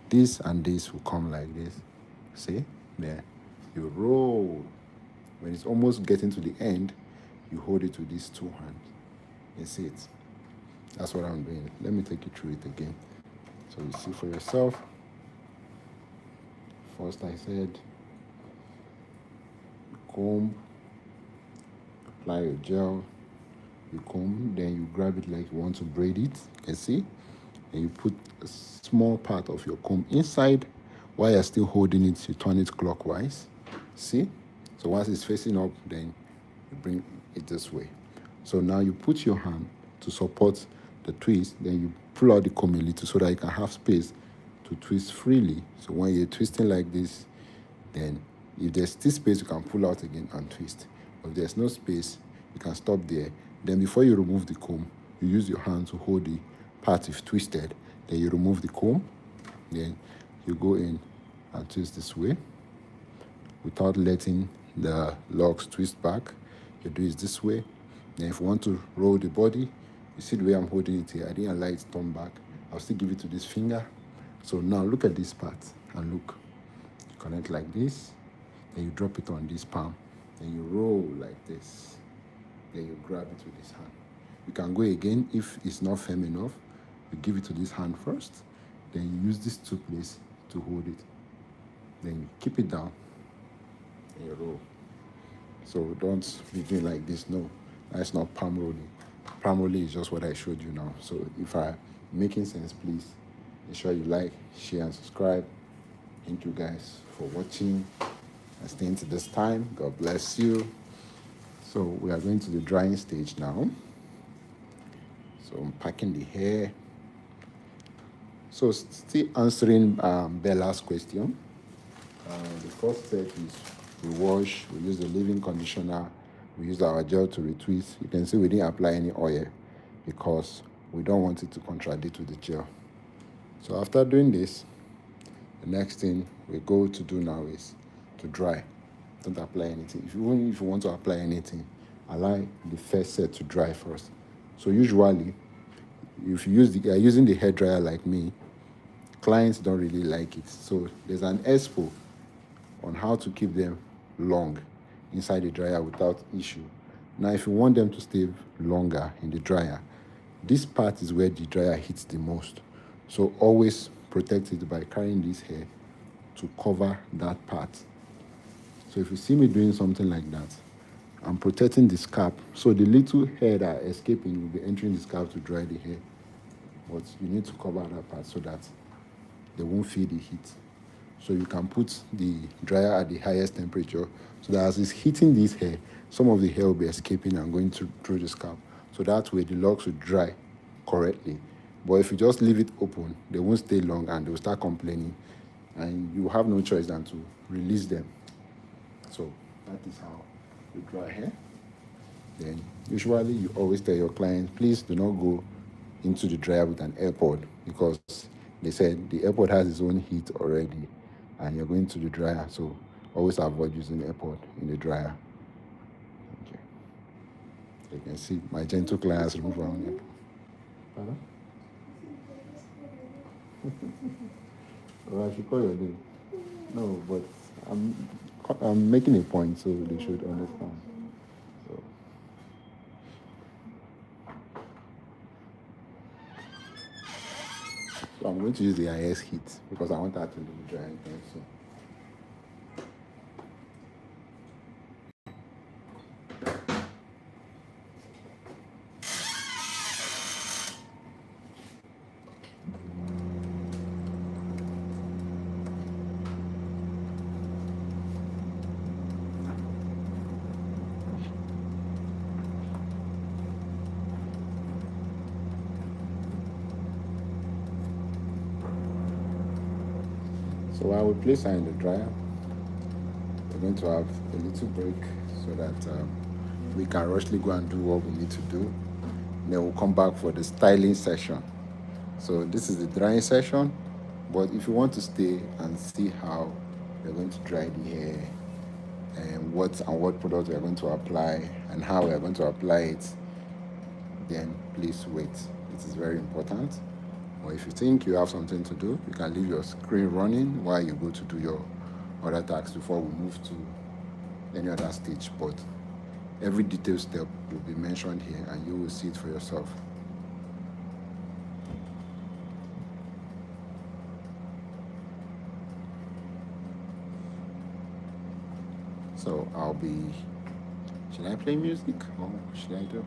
this and this will come like this. See? There. You roll. When it's almost getting to the end, you hold it with these two hands. You see it? That's what I'm doing. Let me take you through it again, so you see for yourself. First I said, comb, apply your gel, you comb, then you grab it like you want to braid it, you can see, and you put a small part of your comb inside. While you're still holding it, you turn it clockwise, see? So once it's facing up, then you bring it this way. So now you put your hand to support the twist, then you pull out the comb a little so that you can have space to twist freely. So when you're twisting like this, then if there's still space, you can pull out again and twist. But if there's no space, you can stop there. Then before you remove the comb, you use your hand to hold the part you've twisted. Then you remove the comb. Then you go in and twist this way without letting the locks twist back. You do it this way. Then if you want to roll the body, you see the way I'm holding it here. I didn't allow it to turn back. I'll still give it to this finger. So now look at this part and look. You connect like this. Then you drop it on this palm. Then you roll like this. Then you grab it with this hand. You can go again if it's not firm enough. You give it to this hand first. Then you use these two places to hold it. Then you keep it down and you roll. So don't be doing like this. No, that's not palm rolling. Palm rolling is just what I showed you now. So if I'm making sense, please ensure you like, share, and subscribe. Thank you guys for watching and staying to this time. God bless you. So we are going to the drying stage now. So I'm packing the hair. So still answering Bella's question. The first step is we wash, we use the leave-in conditioner, we use our gel to retwist. You can see we didn't apply any oil because we don't want it to contradict with the gel. So after doing this, the next thing we go to do now is to dry. Don't apply anything. If you want to apply anything, allow the first set to dry first. So usually, if you are using the hair dryer like me, clients don't really like it. So there's an expo on how to keep them long inside the dryer without issue. Now, if you want them to stay longer in the dryer, this part is where the dryer hits the most. So always protect it by carrying this hair to cover that part. So if you see me doing something like that, I'm protecting the scalp. So the little hair that are escaping will be entering the scalp to dry the hair. But you need to cover that part so that they won't feel the heat. So you can put the dryer at the highest temperature so that as it's hitting this hair, some of the hair will be escaping and going through the scalp. So that way the locks will dry correctly. But if you just leave it open, they won't stay long and they'll start complaining. And you have no choice than to release them. So that is how you dry hair. Then usually you always tell your client, please do not go into the dryer with an AirPod, because they said the AirPod has its own heat already and you're going to the dryer. So always avoid using AirPod in the dryer. Okay. So you can see my gentle clients remove her own AirPod. Pardon? Well, I should call your name. No, but I'm making a point, so they should understand. So I'm going to use the IS heat because I want that to be dry again. So. So while we place her in the dryer, we're going to have a little break so that we can rushly go and do what we need to do. Then we'll come back for the styling session. So this is the drying session, but if you want to stay and see how we're going to dry the hair and what product we're going to apply and how we're going to apply it, then please wait. It is very important. Or if you think you have something to do, you can leave your screen running while you go to do your other tasks before we move to any other stage. But every detailed step will be mentioned here and you will see it for yourself. So should I play music or should I do?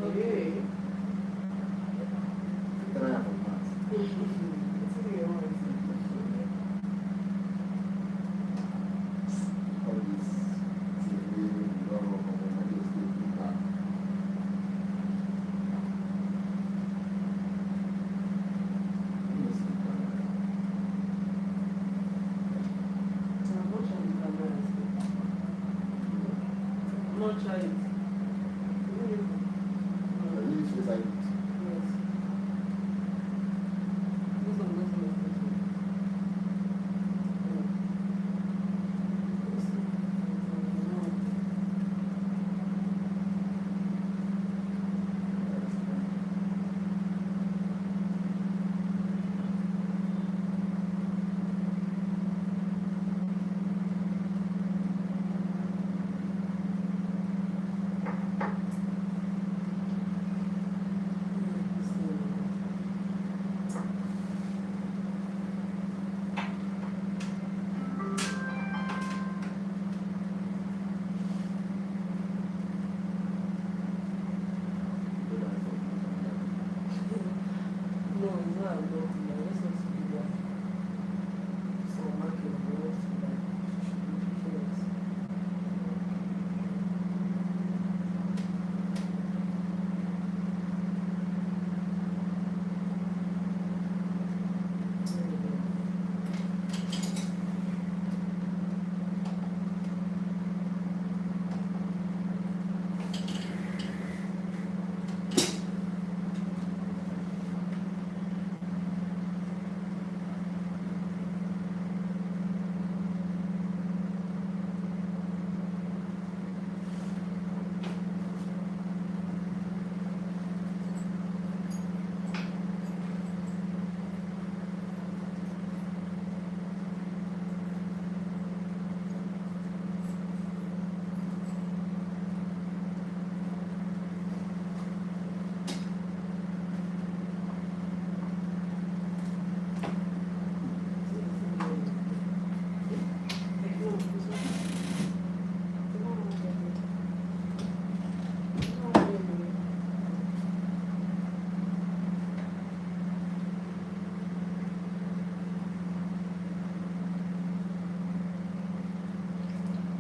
Okay. not try it.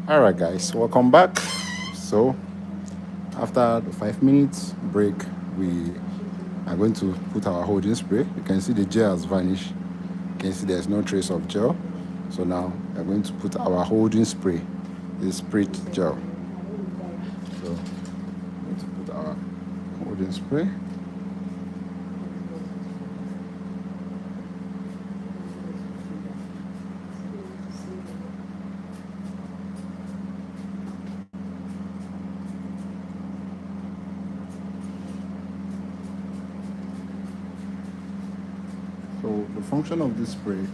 All right, guys, welcome back. So after the 5 minutes break, we are going to put our holding spray. You can see the gel has vanished. You can see there's no trace of gel. So now we're going to put our holding spray, the sprayed gel. So we're going to put our holding spray. So the function of this spray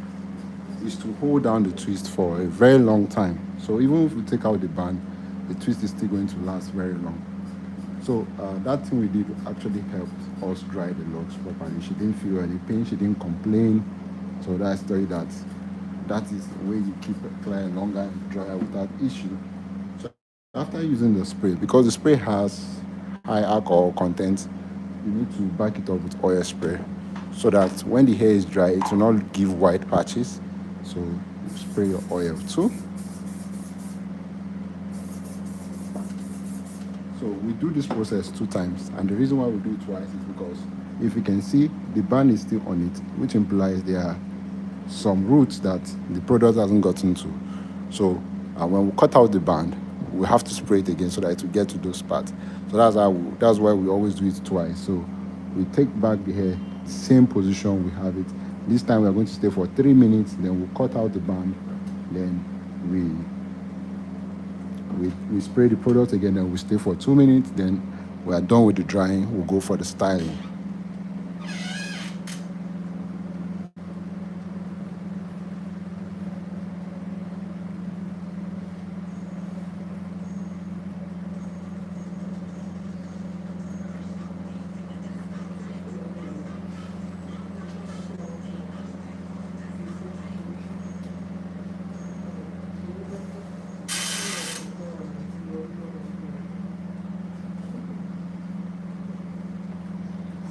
is to hold down the twist for a very long time. So even if we take out the band, the twist is still going to last very long. So that thing we did actually helped us dry the locks properly. She didn't feel any pain, she didn't complain. So that's the that is the way you keep a client longer and drier without issue. So after using the spray, because the spray has high alcohol content, you need to back it up with oil spray so that when the hair is dry, it will not give white patches. So you spray your oil too. So we do this process 2 times, and the reason why we do it twice is because if you can see, the band is still on it, which implies there are some roots that the product hasn't gotten to. So when we cut out the band, we have to spray it again so that it will get to those parts. So that's why we always do it twice. So we take back the hair, same position we have it. This time we are going to stay for 3 minutes, then we'll cut out the band, then we spray the product again, and we stay for 2 minutes, then we are done with the drying, we'll go for the styling.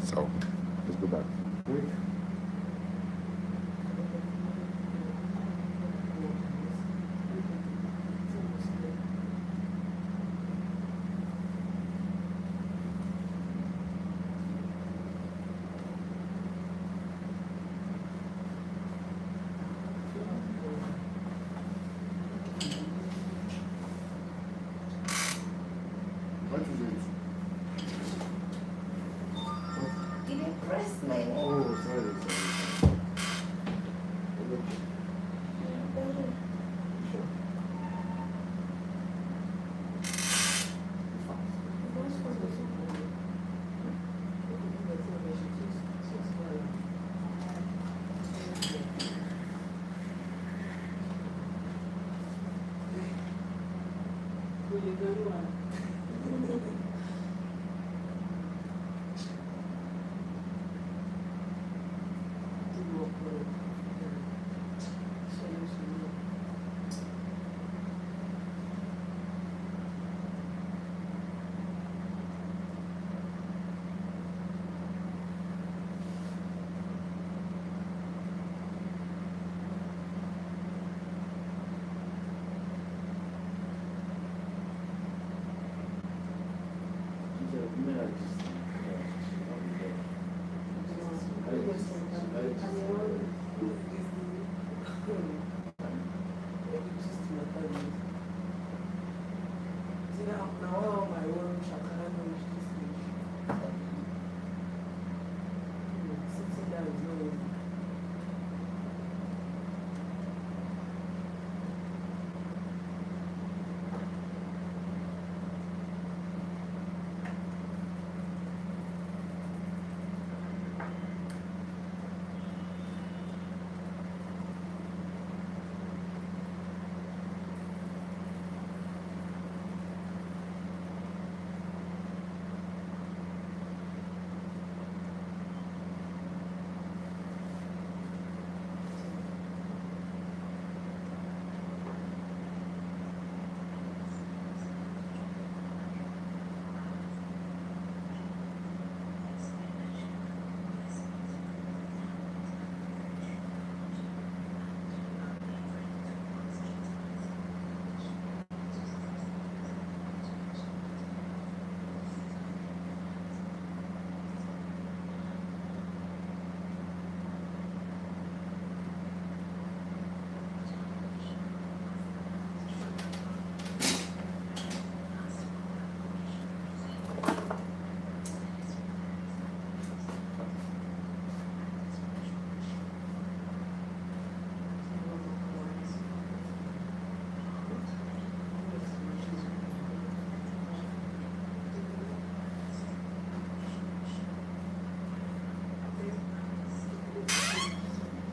So let's go back. press my name. Oh, sorry. Sure.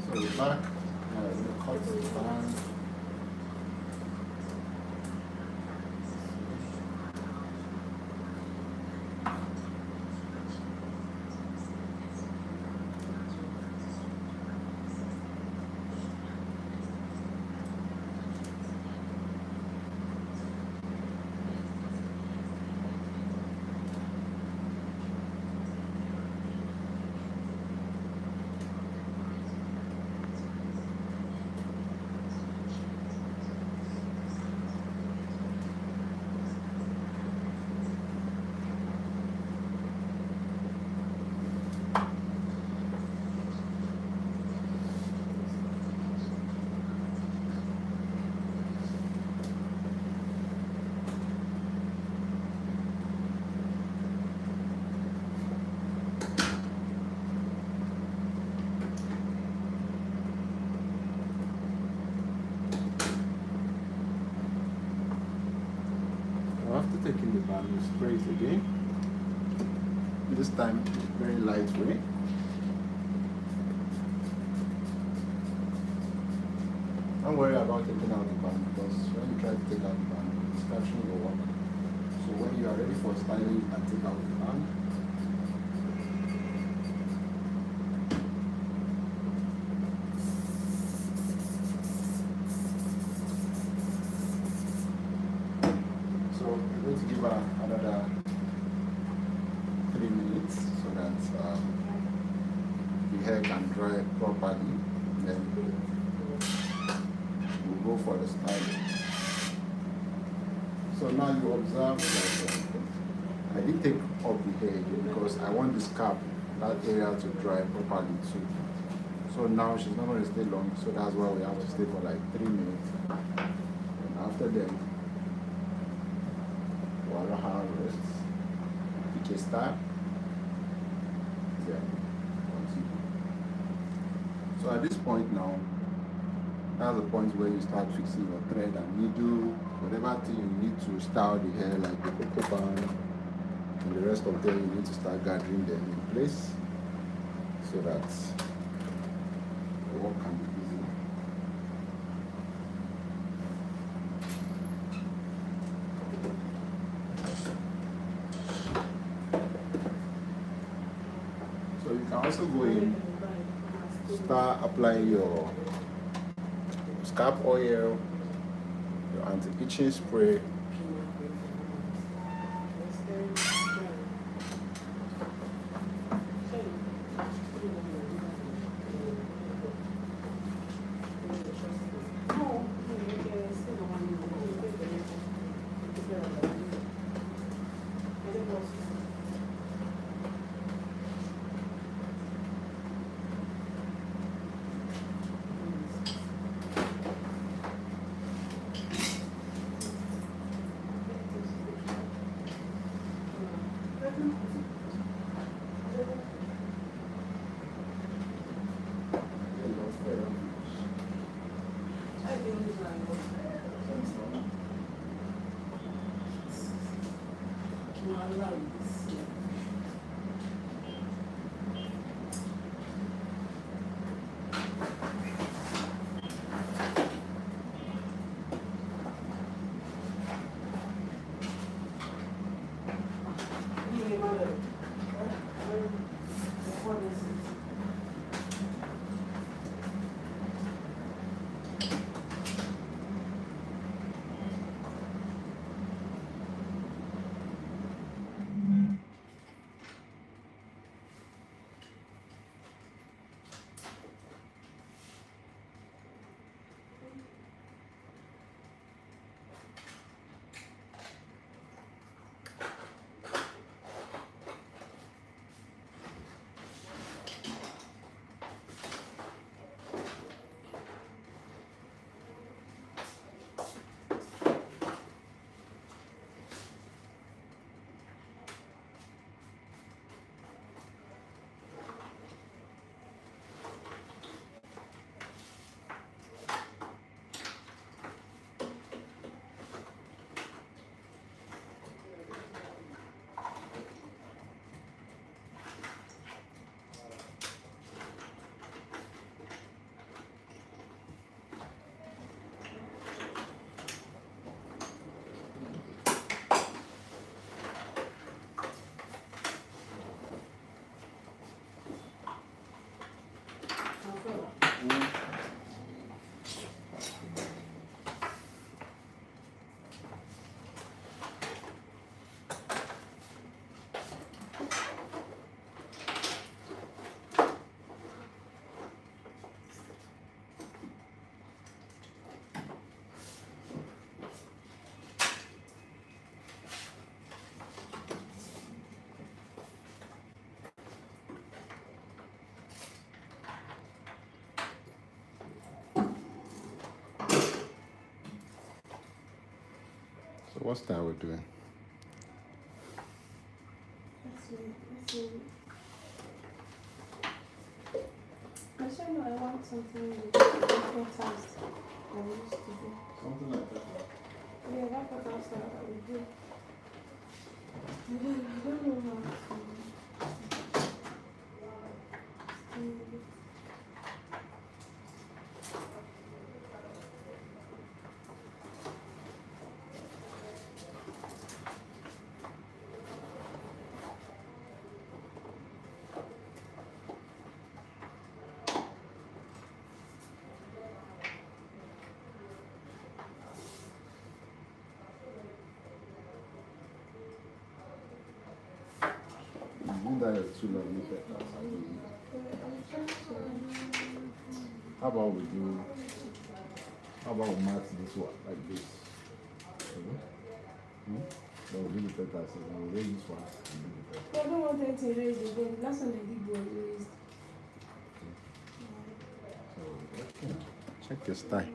So we're back. The cut is fine. After taking the band, you spray it again. This time, very lightweight. Don't worry about taking out the band because when you try to take out the band, the extraction will work. So when you are ready for styling, you can take out the band. So we're going to give her another 3 minutes so that the hair can dry properly. Then we'll go for the styling. So now you observe that I did take off the hair because I want the scalp, that area to dry properly too. So now she's not going to stay long, so that's why we have to stay for like 3 minutes. And after that, we'll allow her rest. Pick a style. Yeah. So at this point now, that's the point where you start fixing your thread and needle, whatever thing you need to style the hair, like the cocoa band and the rest of them, you need to start gathering them in place so that the work can be easy. So you can also go in, start applying your scalp oil, your anti-itching spray. So what style we're doing? Let's see. Actually, no, I want something with different taste than we used to do. Something like that. Yeah, that's what else that we do. I don't know how to. You that are too long, How about we match this one like this? So we'll do the petals and we'll raise this one. I don't want them to raise it again. Last one they did was raised. So, okay. Check your style.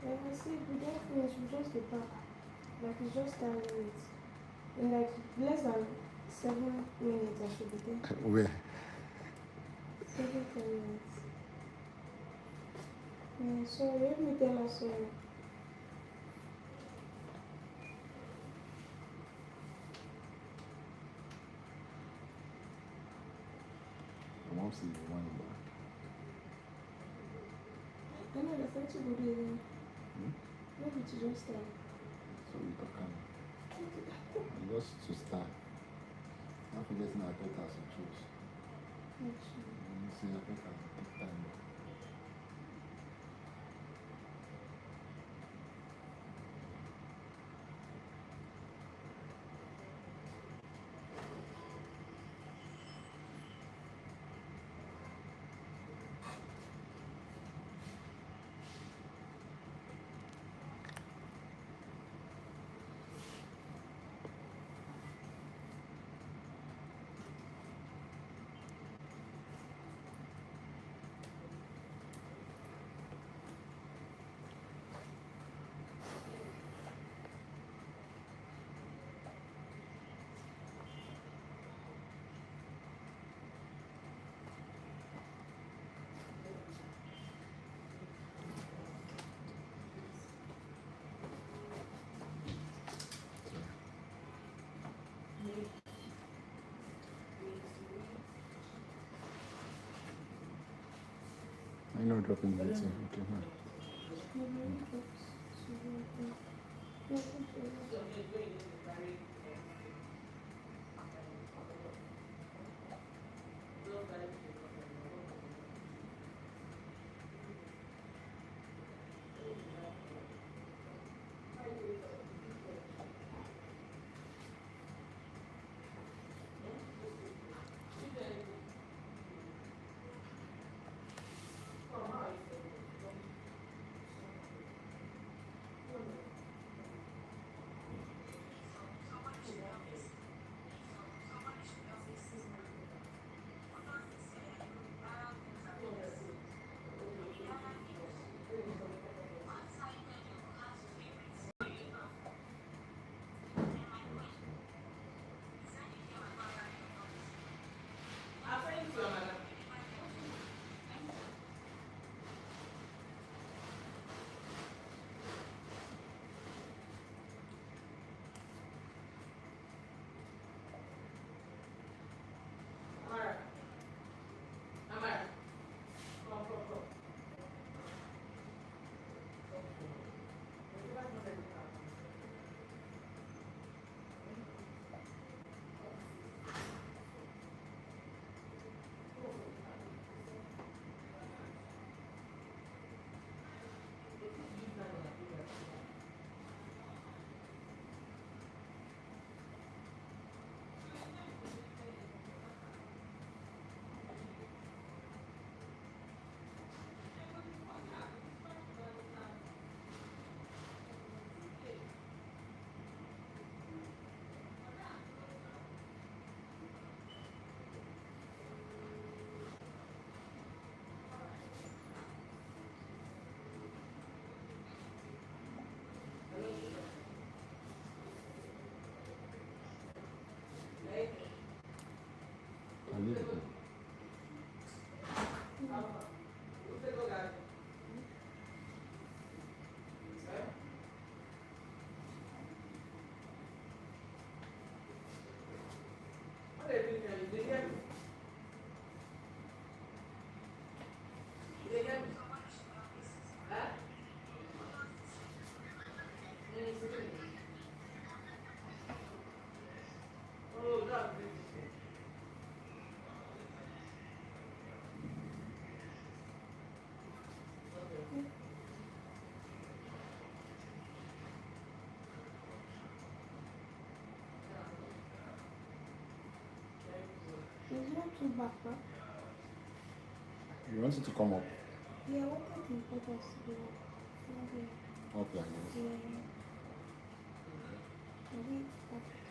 Like I said, we don't finish, we just get back. Like it's just 10 minutes. In like less than 7 minutes I should be there. Where? 10 minutes. Yeah, sorry, let me tell her sorry. I won't see you one back. I know the thing to go there. Maybe to just start. So we can just to start. Not forgetting our better to choose. Actually. You see, I think I take time. I know dropping the thing. Okay, man. I leave it. not too back, huh? You want it to come up? Yeah, I wanted the buttons to go Up like this. yeah. Maybe up.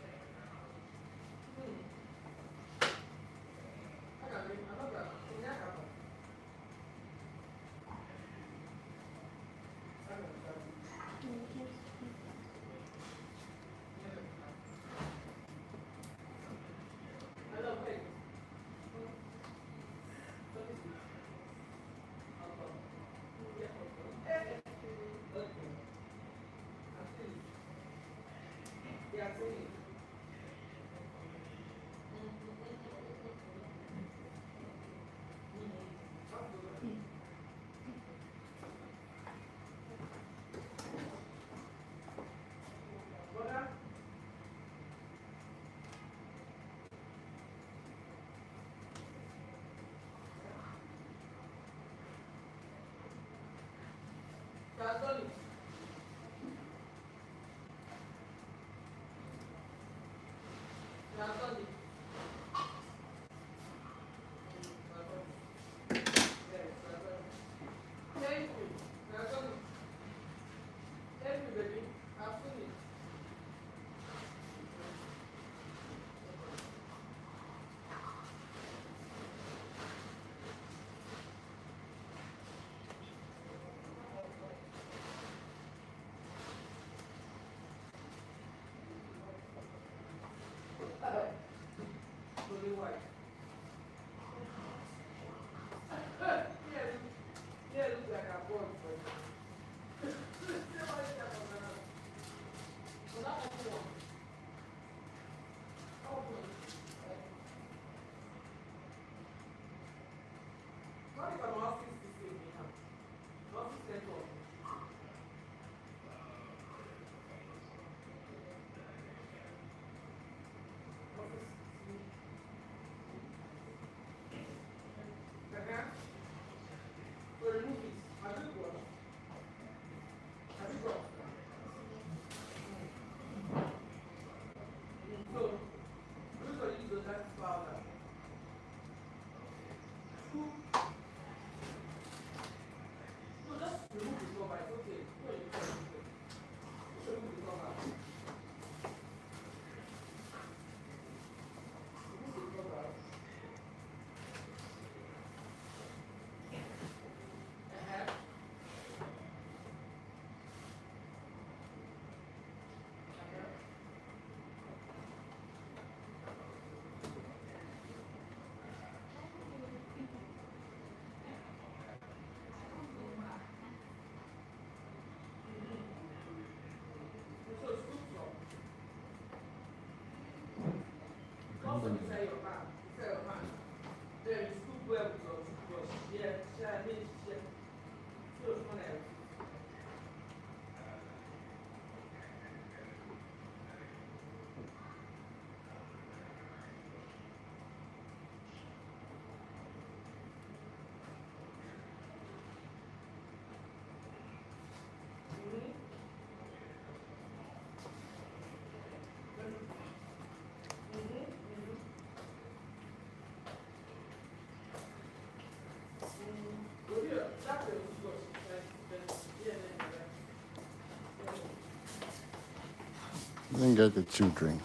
Then get the chill drink.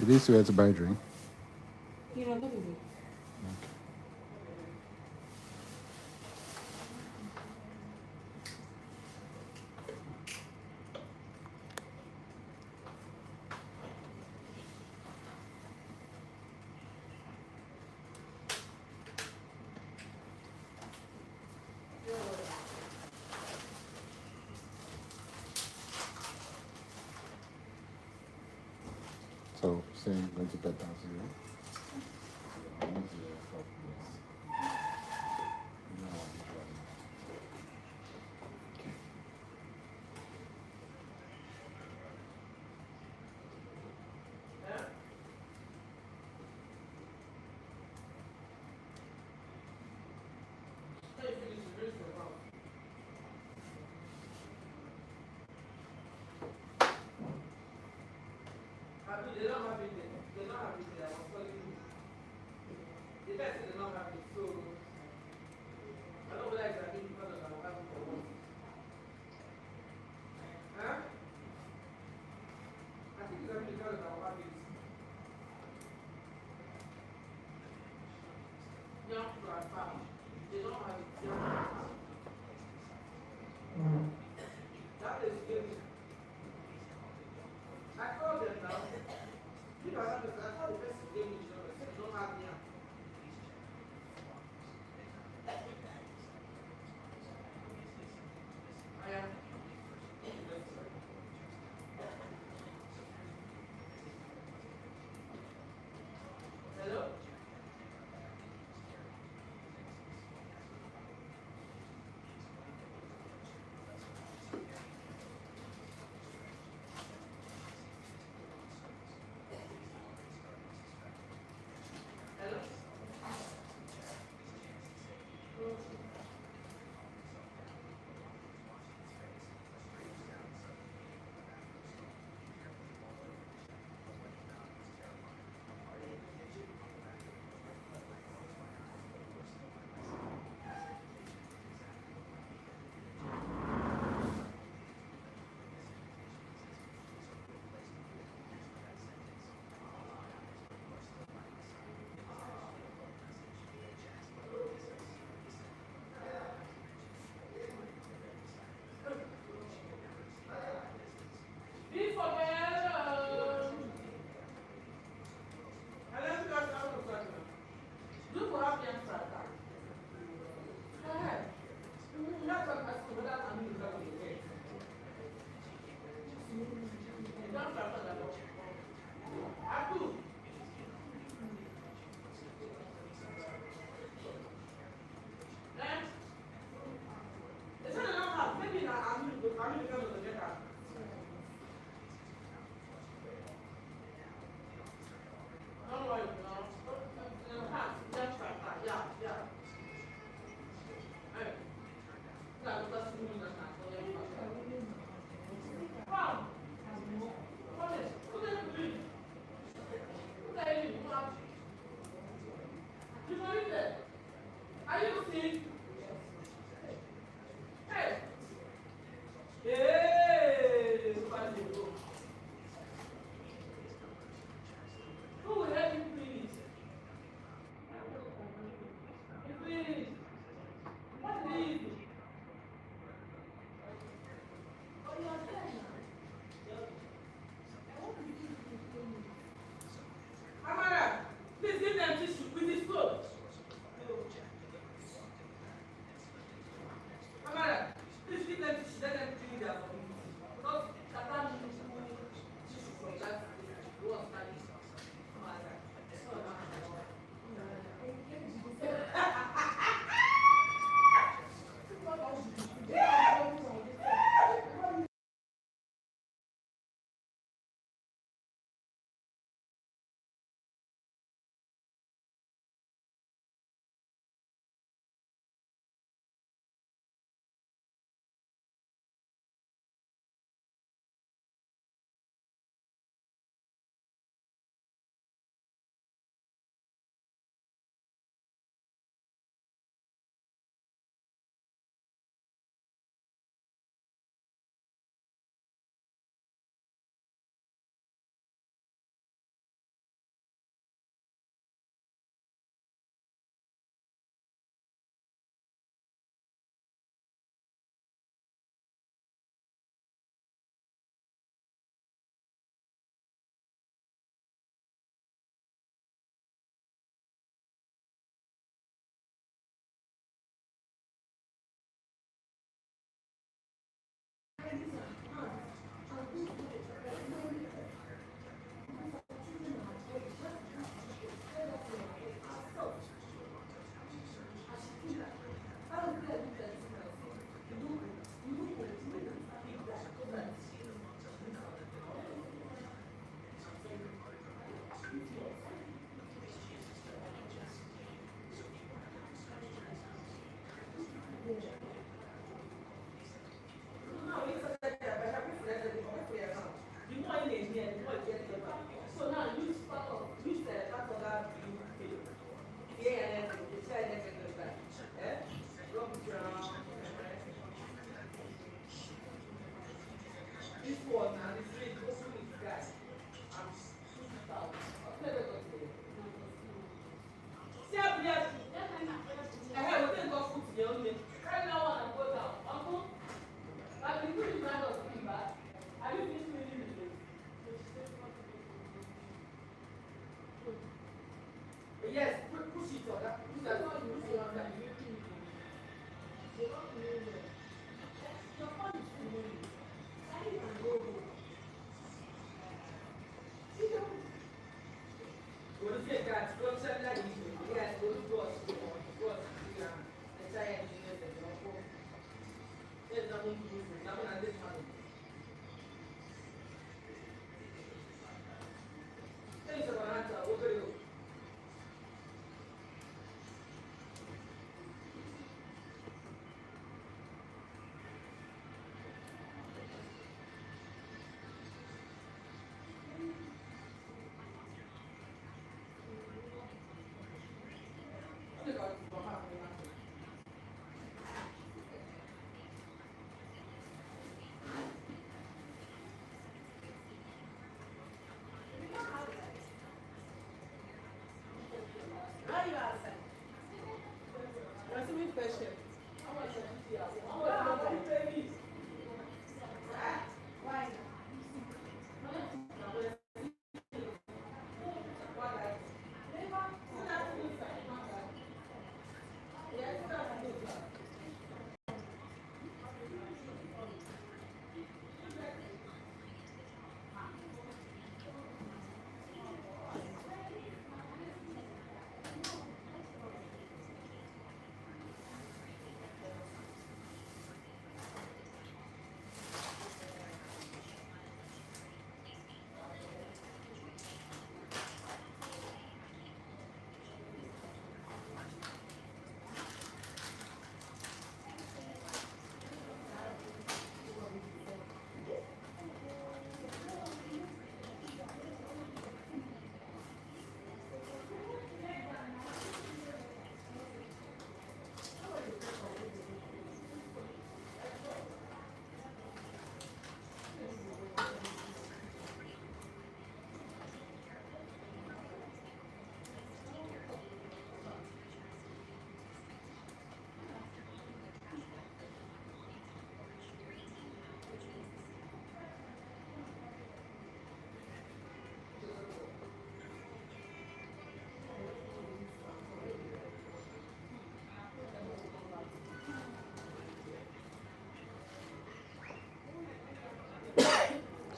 It is where to buy a drink. You know, look at me. So, saying going to bed down to you.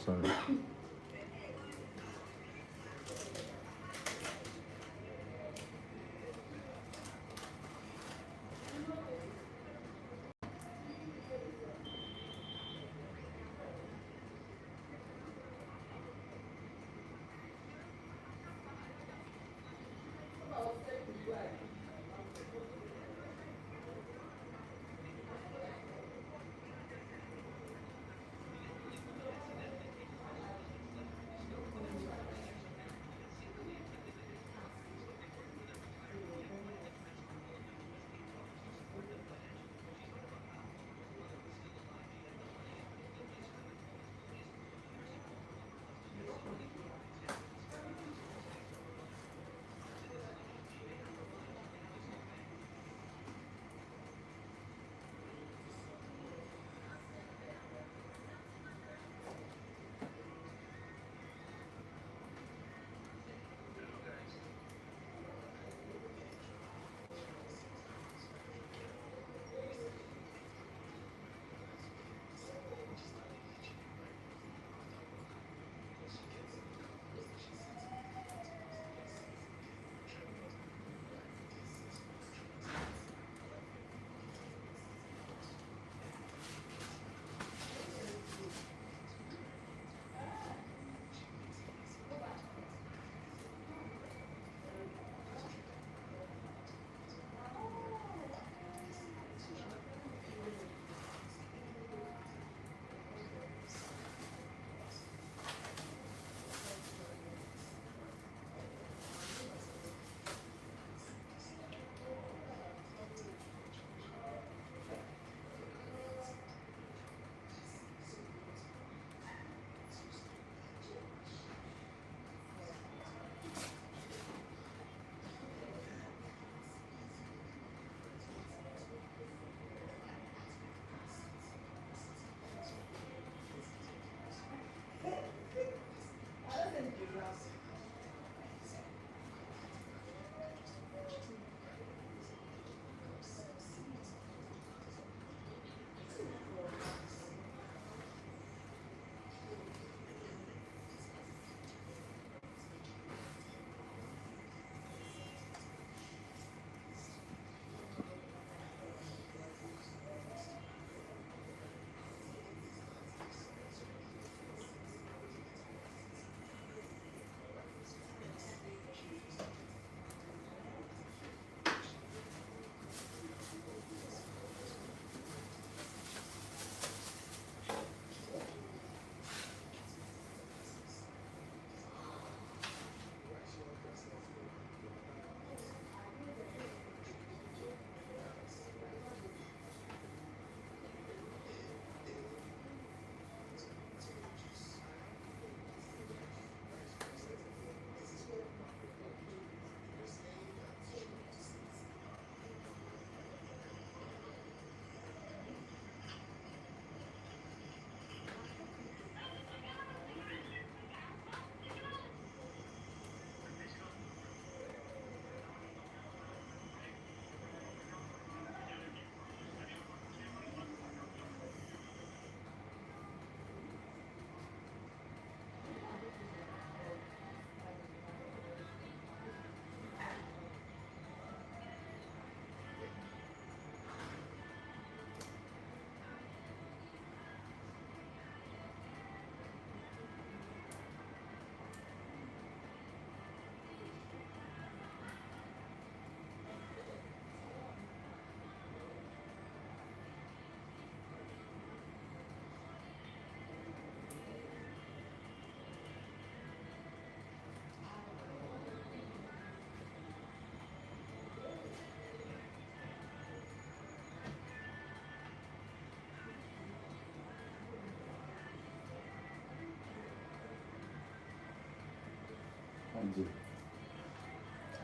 Sorry.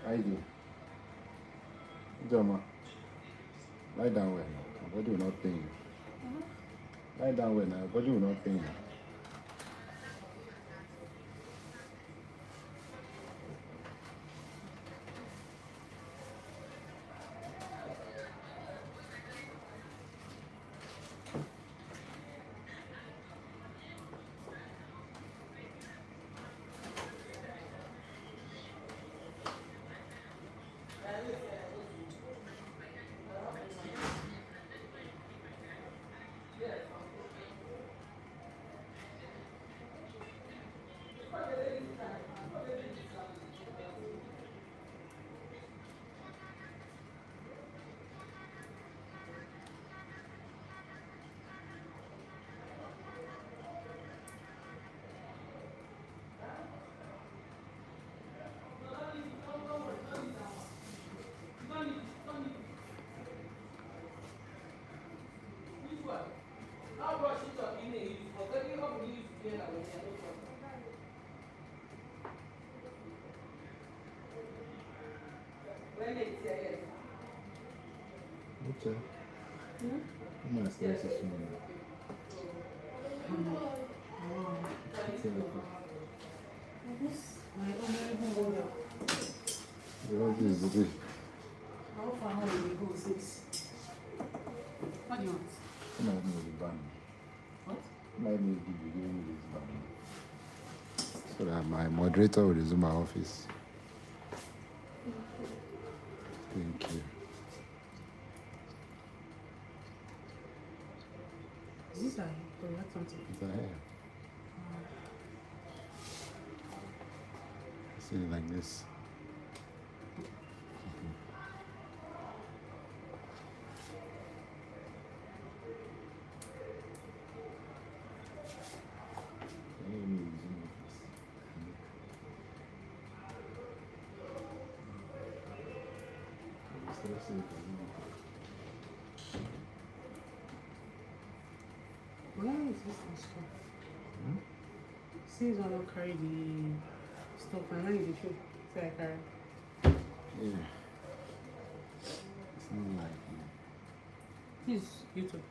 ID. Jama. Lie down well now. Your body will not pain you. Lie down well now. Your body will not pain you. Okay. I'm gonna stay this one. What is it? How far home will you go, sis? What do you want? I'm not going to ban. What? I'm not going to give you this ban. So that my moderator will resume my office. Thank you. Is this a correct something? It's a hair. See it like this. Where is this stuff? See, I don't carry the stuff and I need the shoe. So I carry. Yeah. It's not like This is YouTube.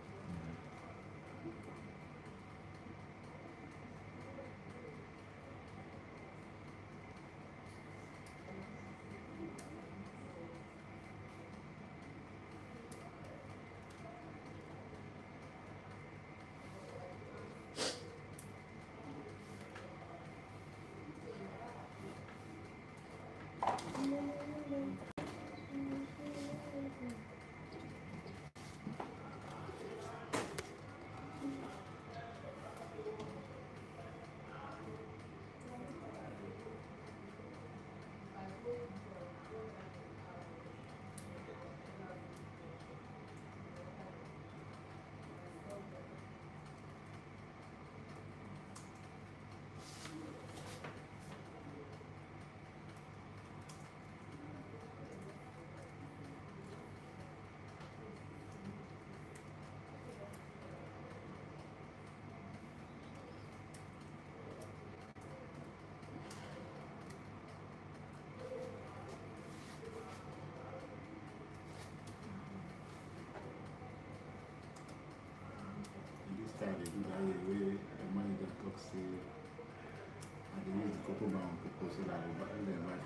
this time they do that way, the money that talks say, and they use the couple bound people so that they buy from their own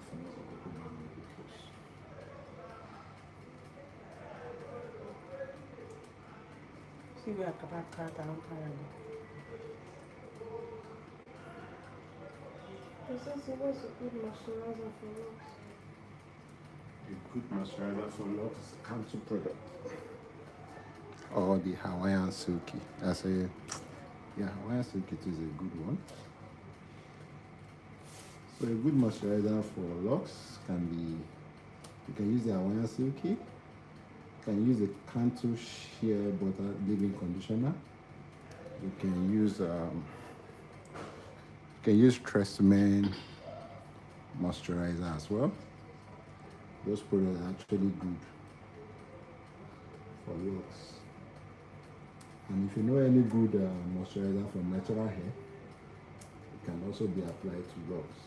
from the couple bound people. See where I can cut and carry. It says it was a good moisturizer for locks. A good moisturizer for locks, council product. Or the Hawaiian Silky. Hawaiian Silky is a good one. So a good moisturizer for locks can be, you can use the Hawaiian Silky, you can use the Cantu Shea Butter Leave-In Conditioner, you can use Tresemme moisturizer as well. Those products are actually good for locks. And if you know any good moisturizer for natural hair, also be applied to locks.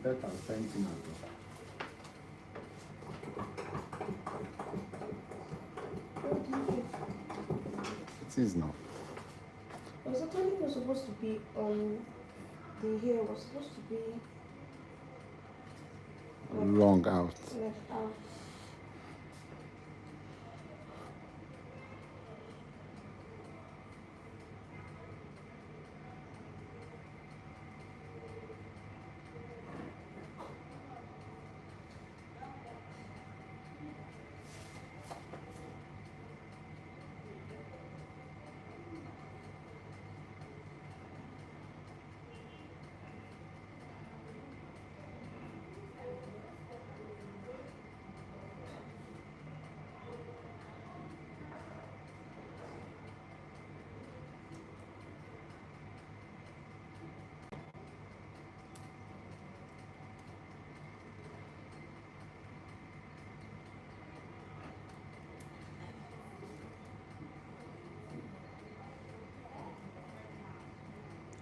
Better painting out. What do you think? It is now. It was actually not supposed to be on the hair, was supposed to be Long out. left out.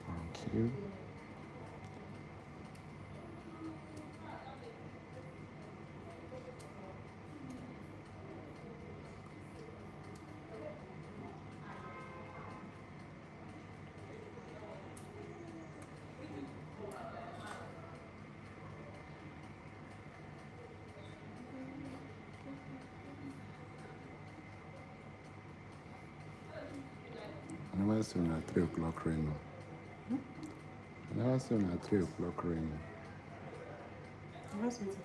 Thank you. I never seen at 3 o'clock rain. I never seen at 3 o'clock rain. What's it?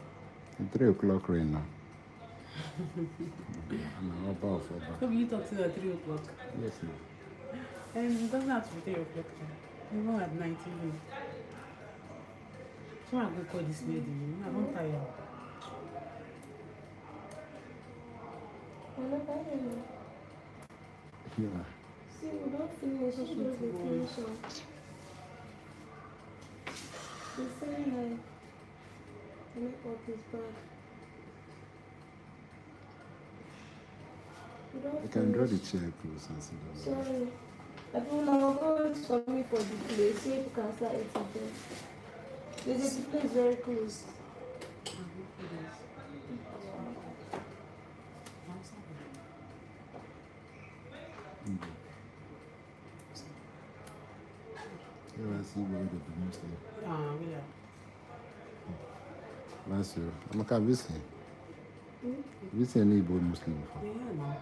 At 3 o'clock rain now. I'm about for that. So you talk to at 3 o'clock. Yes, ma'am. And it doesn't have to be 3 o'clock. Even at 19. So I go call this lady. I'm tired. Yeah. See, we don't finish, she does the finish off. The same like the makeup is bad. We don't I can draw the finish. chair close and sit down. Sorry. I don't know how it's for me for the place. See if you can start eating there. The display is very close. Yeah, I see where the Muslim. Yeah. Last year, I'm a Kabisi. Hmm? Have you seen any Igbo Muslim before? Yeah, no.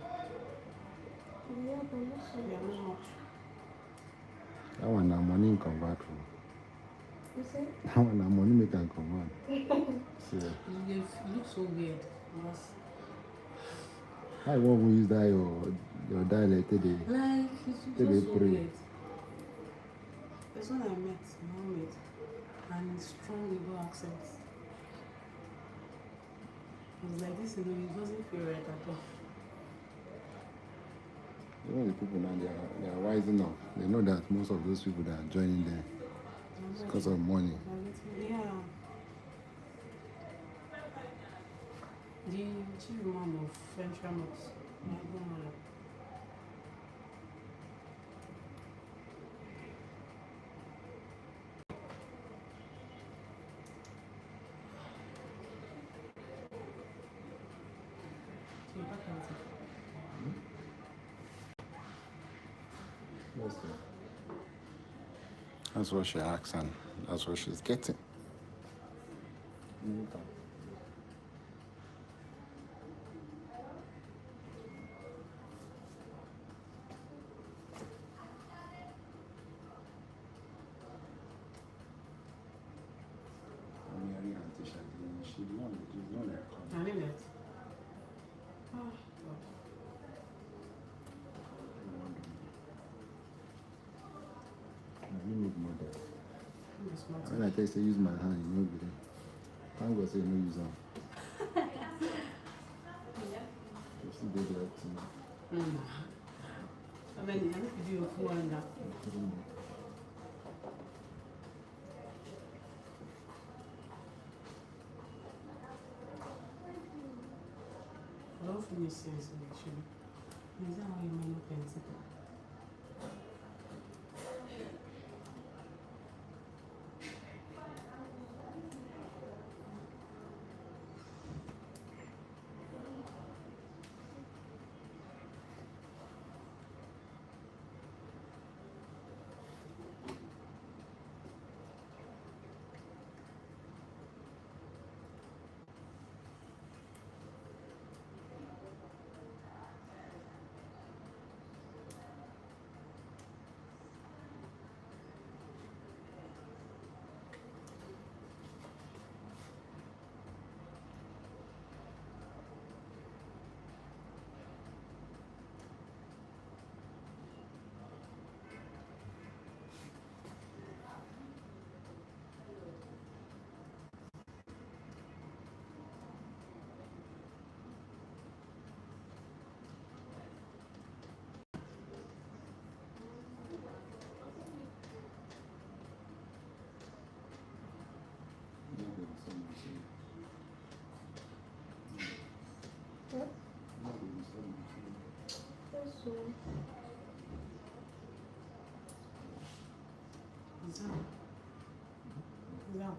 Yeah, but not so Yeah, much. not much. That one now money convert for. You say? That one now money make can convert. So, It looks so weird. Because, how you want to use that your dialect today? like, it's They just so pray. weird. There's one I met, Mohammed, and strong Igbo accent. It was like this, you know, it doesn't feel right at all. You know the people now they are rising up. They know that most of those people that are joining there is because of money. Yeah. The chief imam of French Ramos, So you pack everything. That's what she asks, and that's what she's getting. I need it. Oh, God. You need more there. I'm smart. When I tell you to use my hand, you know, be there. Thank God say no use them. You see, they do that too. I mean, I need to do your full one now. I don't finish sense actually. Is that why you may not pencil? So, Yeah.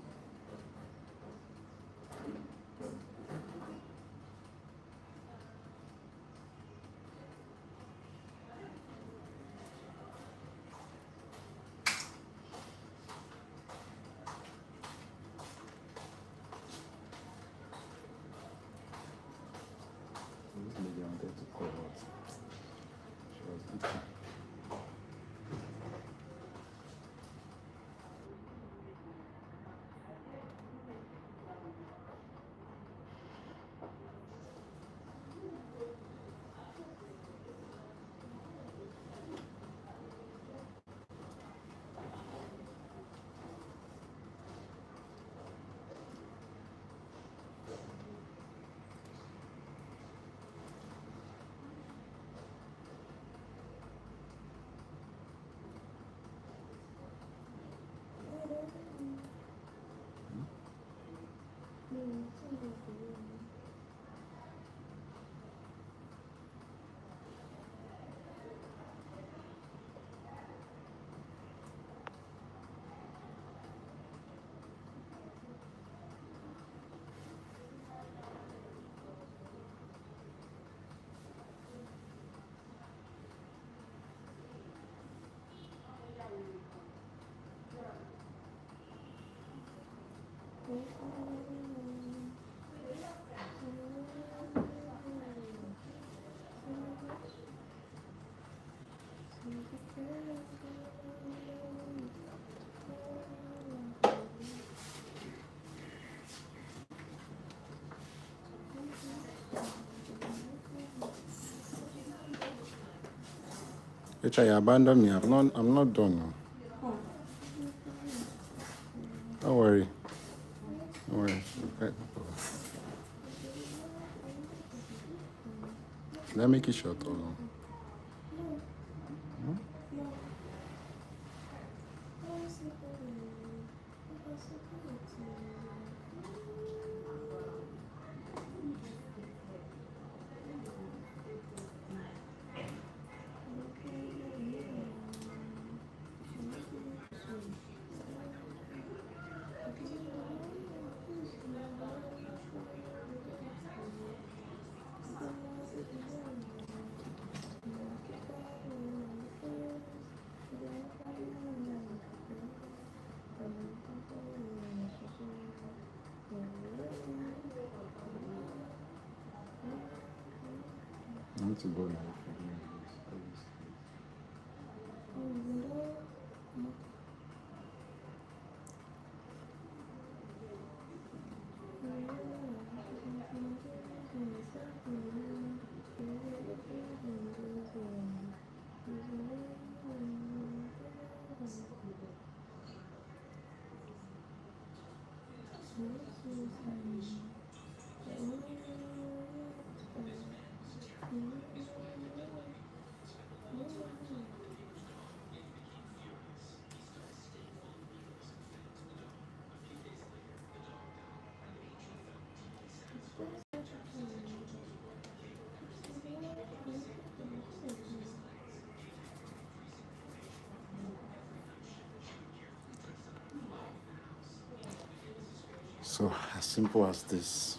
This lady wanted to call out. She was eating. Richard, you abandoned me. I'm not done now. Oh, Don't worry. Don't worry. Okay. Can I make it short or long? I want to go now. So as simple as this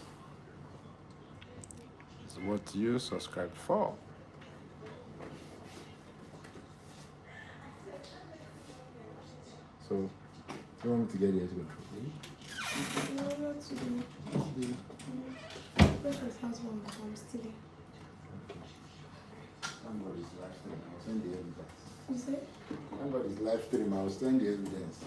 is what you subscribe for. So you want me to get the extra trophy? No, not today. Precious has one, but I'm still. Somebody's live stream. I'll send the evidence. You said? Somebody's live stream. I'll send the evidence.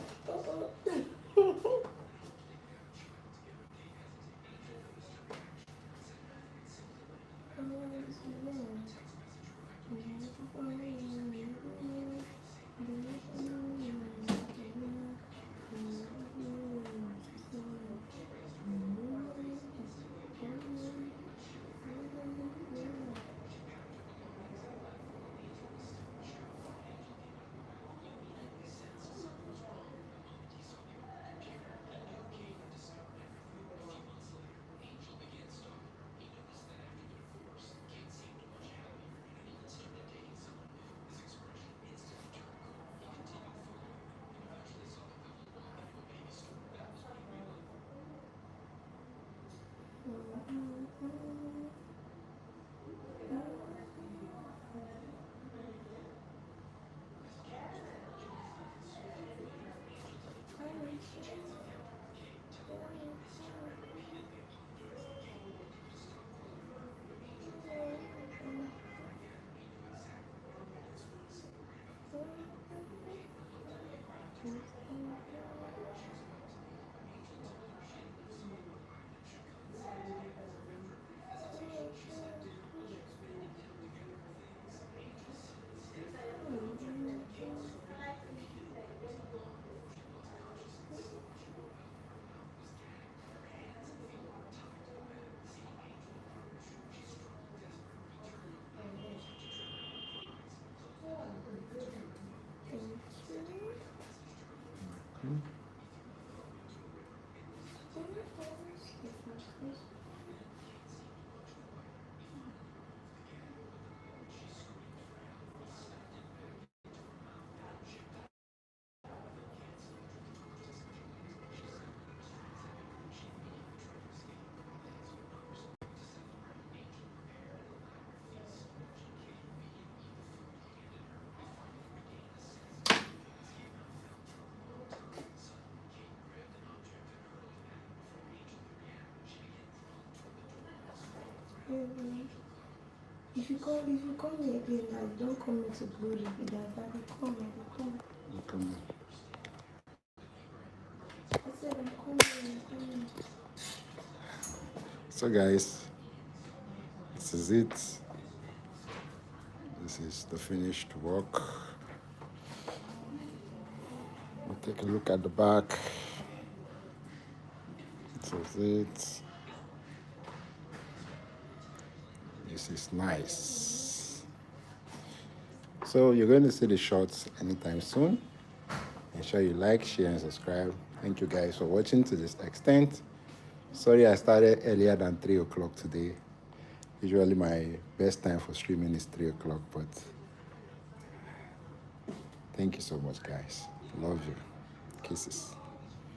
If you call me again, like, don't call me to glory with that. I will come. You come. I said I'm coming. So guys, this is it. This is the finished work. We'll take a look at the back. This is it. This is nice. So you're going to see the shots anytime soon. Make sure you like, share, and subscribe. Thank you guys for watching to this extent. Sorry I started earlier than 3 o'clock today. Usually my best time for streaming is 3 o'clock, but thank you so much, guys. Love you. Kisses.